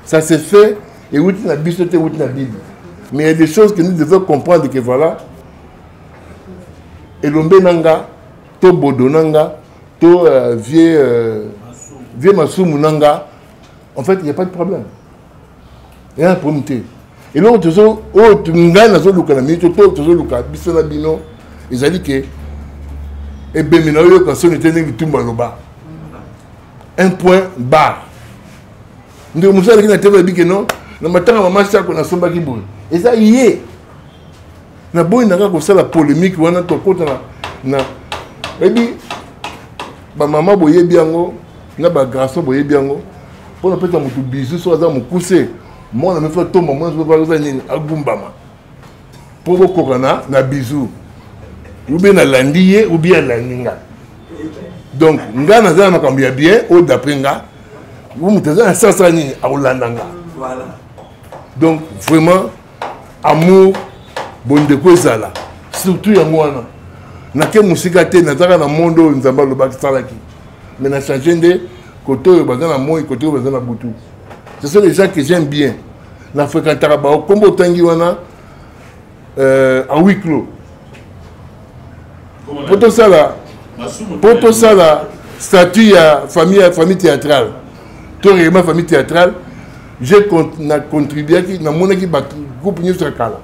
ça se fait, et où tu as vu c'était où tu as Bible. Mais il y a des choses que nous devons comprendre que voilà. Et l'ombe nanga, to bodo nanga, to vieux masumu nanga. En fait, il n'y a pas de problème. Il y a un problème. Et là, tu as ils ont dit que un point barre. Nous avons dit que non, nous avons dit que et ça y est. Nous avons la polémique. Et puis, maman boye biango, na ba garçon boye biango. Pour ne pas être un bisou sur la coussé. Moi, on a fait tout moment, je vais faire un agumbama. Pour vos corona, na bisou. Ou bien na landiye, ou bien la ninga. Donc, nga na zana makambia bien, ou d'après nga, ou mutaza un sasani à Olandanga. Voilà. Donc, vraiment, amour, bon de quoi ça là. surtout yango wana nake musika te nazaka na monde oyo nzambe alobaki salaki mais na changé nde côté oyo baza na moi côté oyo baza na butu. Ce sont les gens que j'aime bien na fréquentaka bao kombo otangi wana à huis clos poto sala statut ya famille théâtrale to réellement famille théâtrale j'ai contribué na monaki ba groupe nyonso ya kala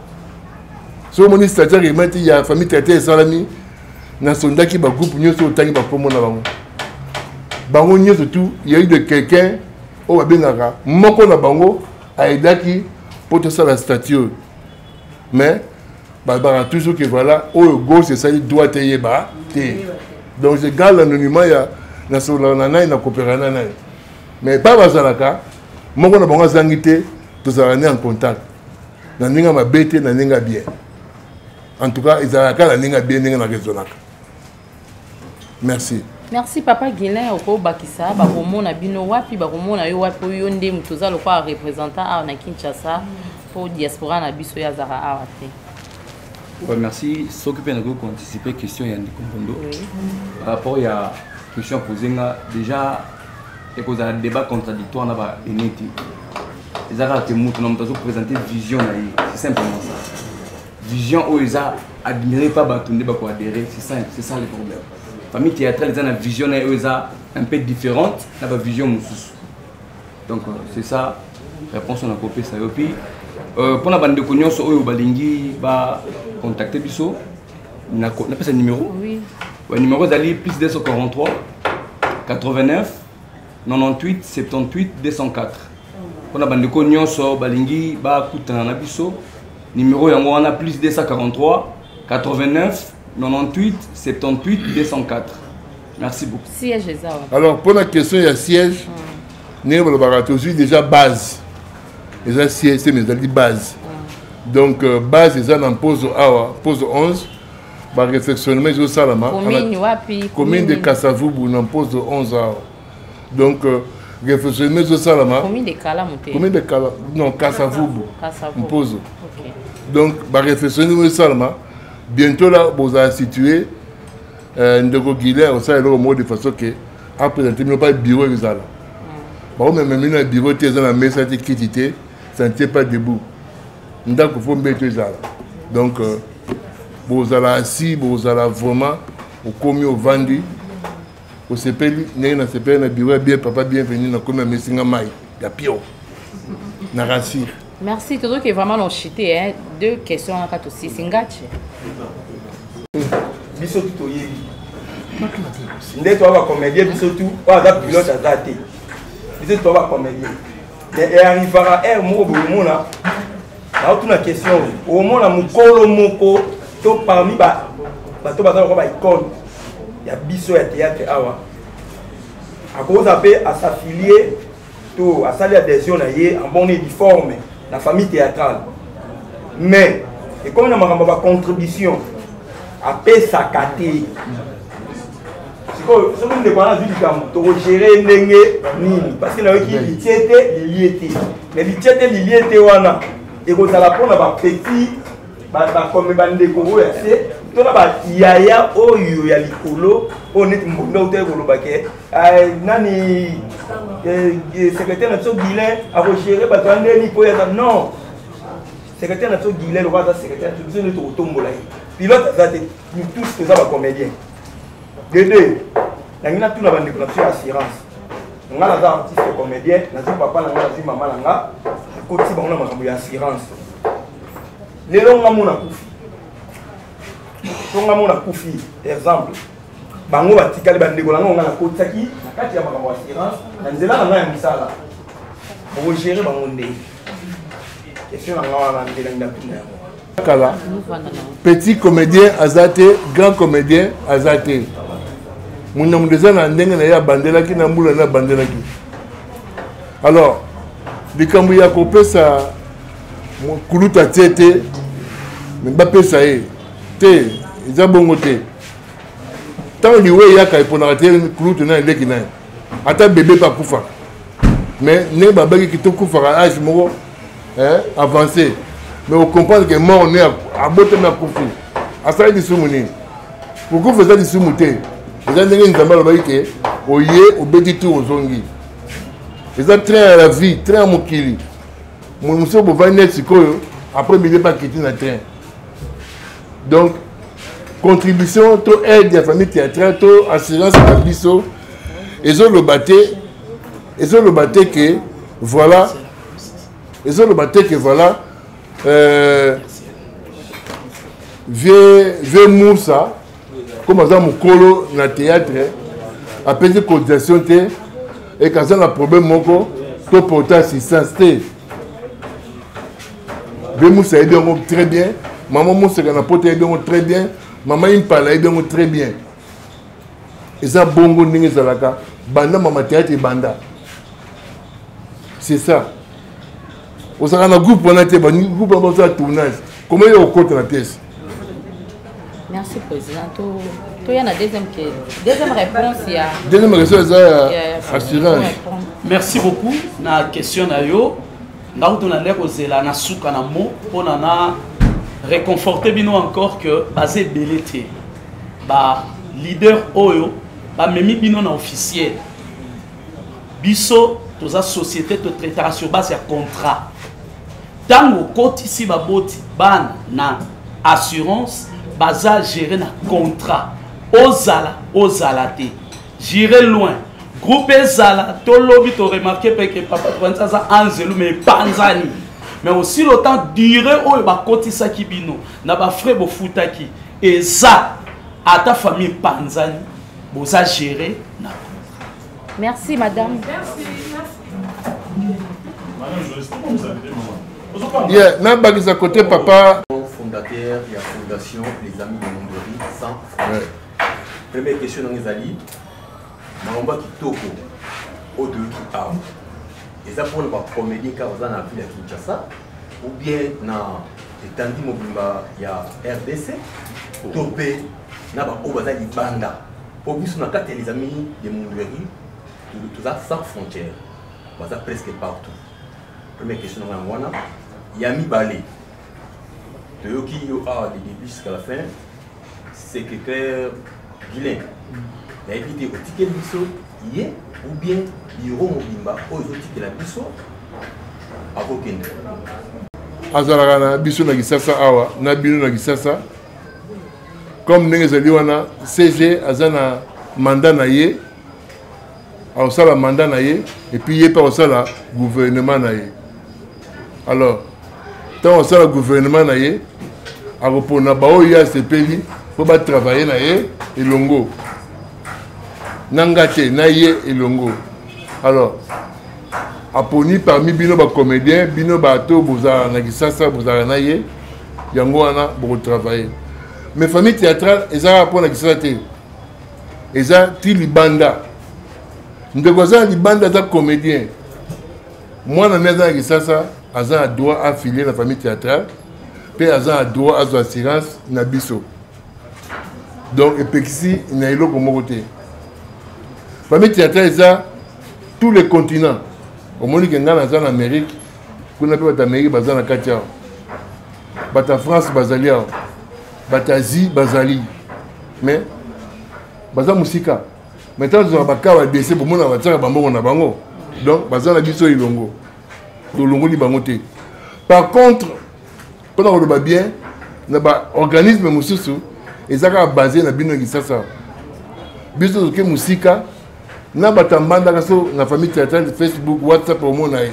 so moni statut réellement ya famille théâtrale salami na sondaki ba groupe nyonso otangi ba komo na bango nyonso tout il y a eu de quelqu'un au babengaka moko na bango aidaki poto sala statut mais bah toujours que voilà au gauche c'est ça il doit te ba te donc je garde l'anonymat ya na solana na coopérana na mais pas bazalaka moko na bango zangité tous en contact na ninga mabete na ninga bien en tout cas ils alaka na ninga bien ninga na raisonnaka. Merci. Merci papa Guilain oko bakisa ba komona bino wapi ba komona yo wapi yo nde mutoza lo kwa représentant na Kinshasa pour diaspora na biso ya zara awate. Ouais, merci. S'occuper de anticiper question Yannick Kombondo. Par rapport à la question posée, déjà, il y a un débat contradictoire dans l'unité. Les Arabes ont présenté vision, c'est simplement ça. Vision où ils ont admiré pas Batunde pour adhérer, c'est ça le problème. La famille théâtrale, ils ont une vision où ils ont un peu différente de la vision moussous. Donc c'est ça, réponse on a copié ça. Et puis, pour la bande de cognon, sur Balingi, contacter Bisso, on a pas ce numéro. Oui. Le numéro d'Ali plus 243 89 98 78 204. Pour la bande de cognon sur Balingi, Koutana Bisso, numéro on a plus 243 89 98 78 204. Merci beaucoup. Siège alors pour la question il y a siège. Nous avons déjà base. Déjà siège c'est mais dit base. Donc base ils en pose 11 par réflexionnement au Salama commune de Kassavubu on pose 11 heures. Donc réflexionnement au Salama commune de Kala non Kassavubu on pose. Donc par réflexionnement au Salama bientôt là vous allez situer Ndeko Guilain ça est le mot de façon que après présenter pas bureau ils allent bon même le bureau tu es dans la messe qui quitte ça ne tient pas debout. Donc, vous allez assis, vous allez vraiment, vous commis au vendu, vous s'appelez, vous bureau bien, papa bienvenue, vous commis un messinga maï, il y a pire. Merci, tout le monde est vraiment l'enchité, hein. Deux questions en quatre aussi, c'est un gâche. Biso tout au ndé toi va comédien biso tout, ou à pilote à dater. Biso toi va comédien. Et arrivera un mot bon là. Alors toute la question au moins la mukolo moko to parmi ba to bazalo ko ba icône ya biso ya théâtre awa. À cause à s'affilier to à salir adhésion na yé en bonne uniforme la famille théâtrale. Mais et comme na makamba contribution à paix sa caté. Ce que nous devons gérer parce que nous avons dit que l'IET. Mais l'IET, et quand on a petit, comme les Koro, il y a l'icolo, on est secrétaire national Guilain a géré non. Secrétaire national Guilain, le roi de secrétaire, nous sommes au tombeau. Pilote, nous tous, nous sommes comédiens. Les deux, nous avons tout dans l'assurance. Nous avons des artistes comédiens, nous avons papa, nous avons maman, nous avons des assurance. Les gens qui ont Koufi, exemple, bango batikali bandeko nango ngana kotsaki na kati ya makambo assurance na nzela na ya misala bo gérer bango ndé question na ngana ndela ndapina Kala petit comédien azate grand comédien azate muna mudeza na ndenge na ya bandela ki na mbula na bandela ki alors likambu ya kopesa kuluta tete Mbappé ça est te eza bongo te tant liwe ya ka ipona te kuluta na ndeki na ata bébé pa kufa mais ne babaki kitokufa âge moko avancé mais on comprend que mort on est à botte na kufi asali lisumu nini pourquoi faisait lisumu te eza ndenge nzambe alobaki ke oye obeti tu ozongi eza train à la vie train à mokili mosusu bovandi neti sikoyo après midi bakiti na train donc contribution to aide ya famille théâtrale to assurance na biso ezoloba te ke voilà vieux Moussa comme aza mokolo na théâtre apesi cotisation te et kaza na problème moko to porter assistance te vieux Moussa aide yango très bien maman Moussa na porte aide yango très bien maman Impala aide yango très bien eza bongo ndenge ezalaka banda mama théâtre banda c'est ça ozalaka na groupe wana te groupe wana ozala tournage comment yo okota na pièce. Merci président. Il y a une deuxième réponse. Deuxième réponse, c'est assurance. Merci beaucoup. La question na yo, na souka na mo pour na réconforter bino encore que basé belete. Ba leader oyo ba memi bino na officiel. Biso toza société to traitera sur base ya contrat. Tango koti si ba boti ban na assurance baza gérer na contrat ozala te gérer loin groupe ezala to lobby to remarquer que papa Franza za anzelu mais panzani mais aussi le temps durer oyo ba kotisa kibino na ba frère bo futaki eza ata famille panzani boza gérer na. Merci madame. Yeah, na bagisa côté papa fondateur et la fondation Les Amis de Mondori sans frontières. Première question dans les alliés, Maromba Kitoko, O2 qui parle. Et ça pour le comédien qui a dans la ville de Kinshasa, ou bien dans l'étendue mobimba, il y a RDC, Topé, n'a pas Obaza di Banda. Pour nous, on a quatre Les Amis de Mondori, tout ça sans frontières. On va presque partout. Première question dans la Wana, Yami Balé. De Yoki Yo A des débuts jusqu'à la fin, secrétaire Guilain. Il a évité au ticket de biso, ou bien Biro Mobimba, aux autres tickets la biso, à Vokende. Azalagana, biso na gisasa awa, na bino na gisasa. Comme Nengezali wana, CG, azana mandat na ye, a osala mandat na ye, et puis ye pa osala gouvernement na ye. Alors, tant on sait le gouvernement na ye, a repona bao ya sepeli, faut pas travailler na ye et longo. Nangate na ye et longo. Alors, aponi parmi bino ba comédien, bino ba to boza na gisasa boza na ye, yango wana pour travailler. Mais famille théâtrale, ezara pour na gisasa te. Eza ti libanda. Ndekoza libanda za comédien. Moi na meza na gisasa a droit à filer la famille théâtrale, puis a droit à assurance na biso. Donc et pexi na ilo comme côté. Famille théâtrale ça tous les continents. Au monde qui ngana en Amérique, qu'on appelle l'Amérique bazan na katia. Bata France bazalia. Bata Asie bazali. Mais bazan musika. Maintenant nous avons ba décès pour mona bataka bambongo na bango. Donc bazan na biso ilongo. Par contre, pendant que bien, l'organisme mususu est basé na bino gisasa. Biso ke musika na batambanda kaso na famille théâtrale Facebook, WhatsApp au monde nae.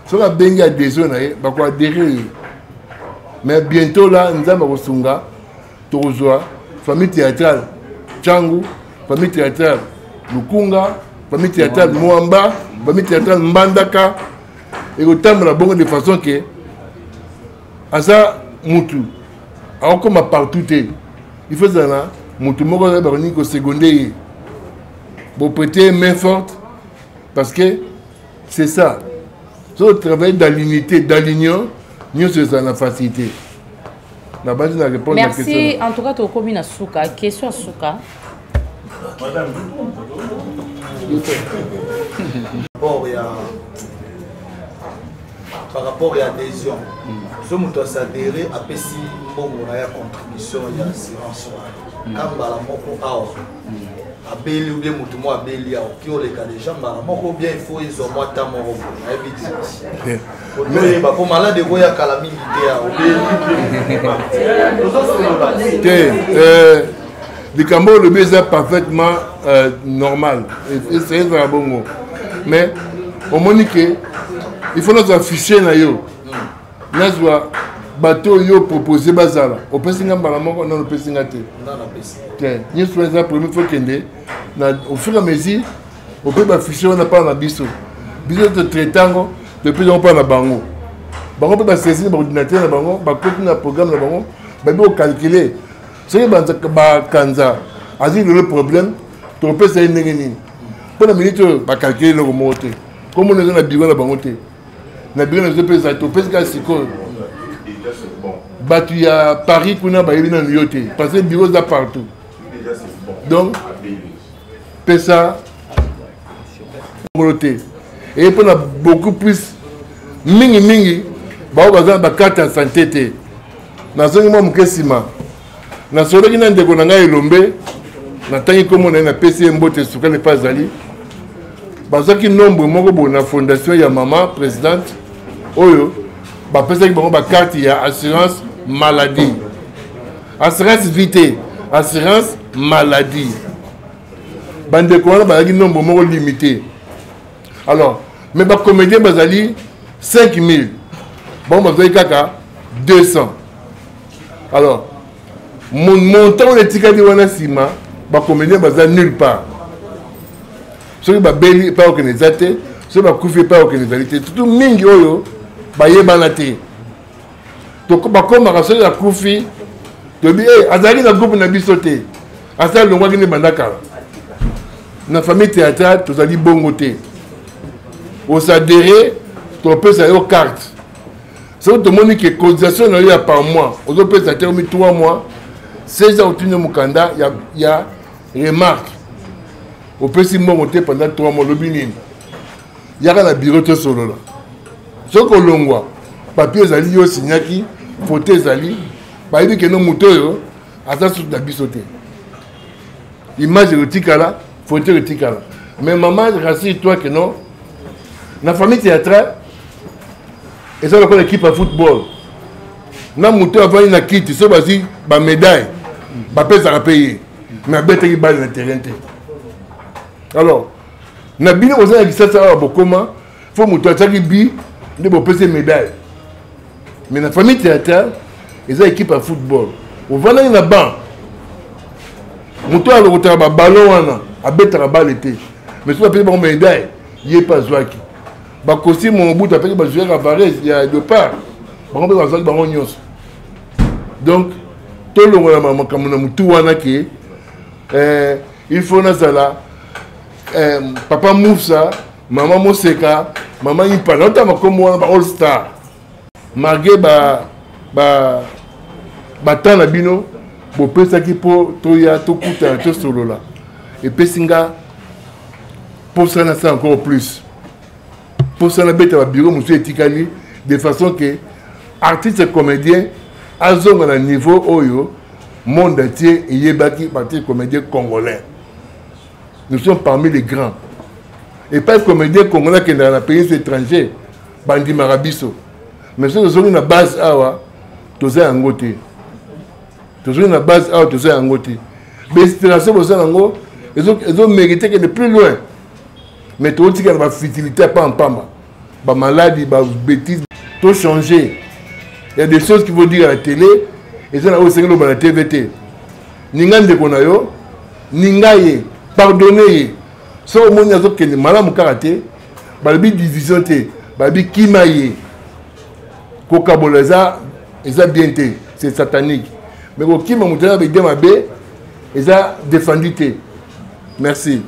So la bengi adhésion nae, ba ko adhérer. Mais bientôt là, nous allons resunga tozoa famille théâtrale Changu, famille théâtrale Lukunga, famille théâtrale Moamba, famille théâtrale Mbandaka. Et autant de la bonne de façon que Asa Moutou, alors comme partout, il faut ça, Moutou Moko Baronique au secondaire. Pour prêter main forte, parce que c'est ça. C'est le travail d'unité, d'union, nous sommes la facilité. La base de la réponse. Merci, en tout cas, tu as commis à Souka. Question à Souka. Madame. Bon, il y a par rapport à l'adhésion. Ce moto s'adhérer à Pessi Mbongo na contribution et assurance. Quand la moko awa abeli ou bien moto mo abeli a qui o le cas déjà mbala moko bien il faut ils ont moi ta moko na éviter. Mais ba ko malade ko ya kala mingi te a le Cambo le baiser parfaitement normal et c'est un bongo. Mais au monique il faut nous afficher na yo. Nazwa bateau yo proposé bazala. Au pesinga balamoko non au pesinga te. Non na pesinga. Ni soit la première fois kende na au fur et à mesure au peut afficher on n'a pas na biso. Biso de traitango depuis on pas na bango. Bango peut saisir l'ordinateur na bango, ba côté na programme na bango, ba bien calculer. C'est ba kanza. Asi le problème, tu peux ça nini. Pour la minute ba calculer le monter. Comme on est na bureau na bango te. Na bureau na peux ça, tu peux ça siko. Batu ya Paris kuna ba yebi na yote parce que bureaux là partout. Donc pesa monter. Et pour beaucoup plus mingi ba bazana ba carte de santé te. Na zongi mo mukesima. Na solo kina ndeko na ngai Elombe na tangi komo na PC mbote suka ne pas ali. Bazaki nombre moko bo na fondation ya maman présidente oyo ba pesa ki ba carte ya assurance maladie. Assurance vité, assurance maladie. Bande ko na ba ki nombre moko limité. Alors, mais ba comédien bazali 5000. Bon ba zoi kaka 200. Alors, mon montant de tika di wana sima ba comédien bazali nulle part. Ce qui ba beli pas organisé, ce ba kufi pas organisé. Tout mingi oyo ba yebana te. Donc ba comme ba la kufi to bi azali na groupe na bisoté. Asa longwa kini bandaka. Na famille théâtrale to zali bongo te. On s'adhérer, to peut ça yo carte. C'est tout le monde qui cotisation par mois. On peut ça terminer 3 mois. 16 ans au Mukanda, il y a remarque. On peut s'y monter pendant 3 mois le binin. Il y a un bureau de solo là. Ce qu'on l'ongoa, papier zali yo signaki, photo zali, bah il dit que nos moutons à ça sur la bisoté. Image érotique là, photo érotique là. Mais maman, rassure-toi que non. La famille théâtrale, et ça va l'équipe à football. Na mouton avant une quitte, ça va dire ba médaille, ba pèse à payer. Mais bête qui balle dans le terrain. Alors, na bien aux gens qui ça va comment faut mouton ça qui bi de bo pèse médaille. Mais la famille théâtrale, et ça équipe à football. Au voilà une banc. Mouton a le retour ba ballon wana, a bête à balle été. Mais ça va payer bon médaille, il est pas jouaki. Bah costume mon bout après bah jouer à Varese il y a deux parts bah on peut voir ça bah on nyos donc tout le monde maman comme on a tout wana qui il faut na sala papa Moussa maman Moseka maman Ipa notamment comme on all star margué bah tant la bino pour penser qui pour toya tout coûte tout solo là et pesinga pour ça na ça encore plus. Pour ça, on a mis un bureau, monsieur Etikali, de façon que artistes et comédiens, à un niveau oyo, monde entier, et yébaki, parti comédiens congolais. Nous sommes parmi les grands. Et pas les comédiens congolais qui sont dans les pays étrangers, Bandi Marabiso. Mais si nous sommes une base awa, tous les angotés. Tous les une base awa, tous les angotés. Mais l'inspiration pour ça, ils ont mérité qu'elle est plus loin. Mais tout ce qui a la fertilité, pas en pamba. La maladie, la bêtise, tout changer. Il y a des choses qu'il faut dire à la télé, et ça, c'est dans la TVT. Ningan de Konayo, Ningaye, pardonnez. So, au monde, il y a malade karaté, balbi division, balbi kimaye, kokabolaza, et ça bien, c'est satanique. Mais au kima, mon avec des mabé, et ça défendu. Merci.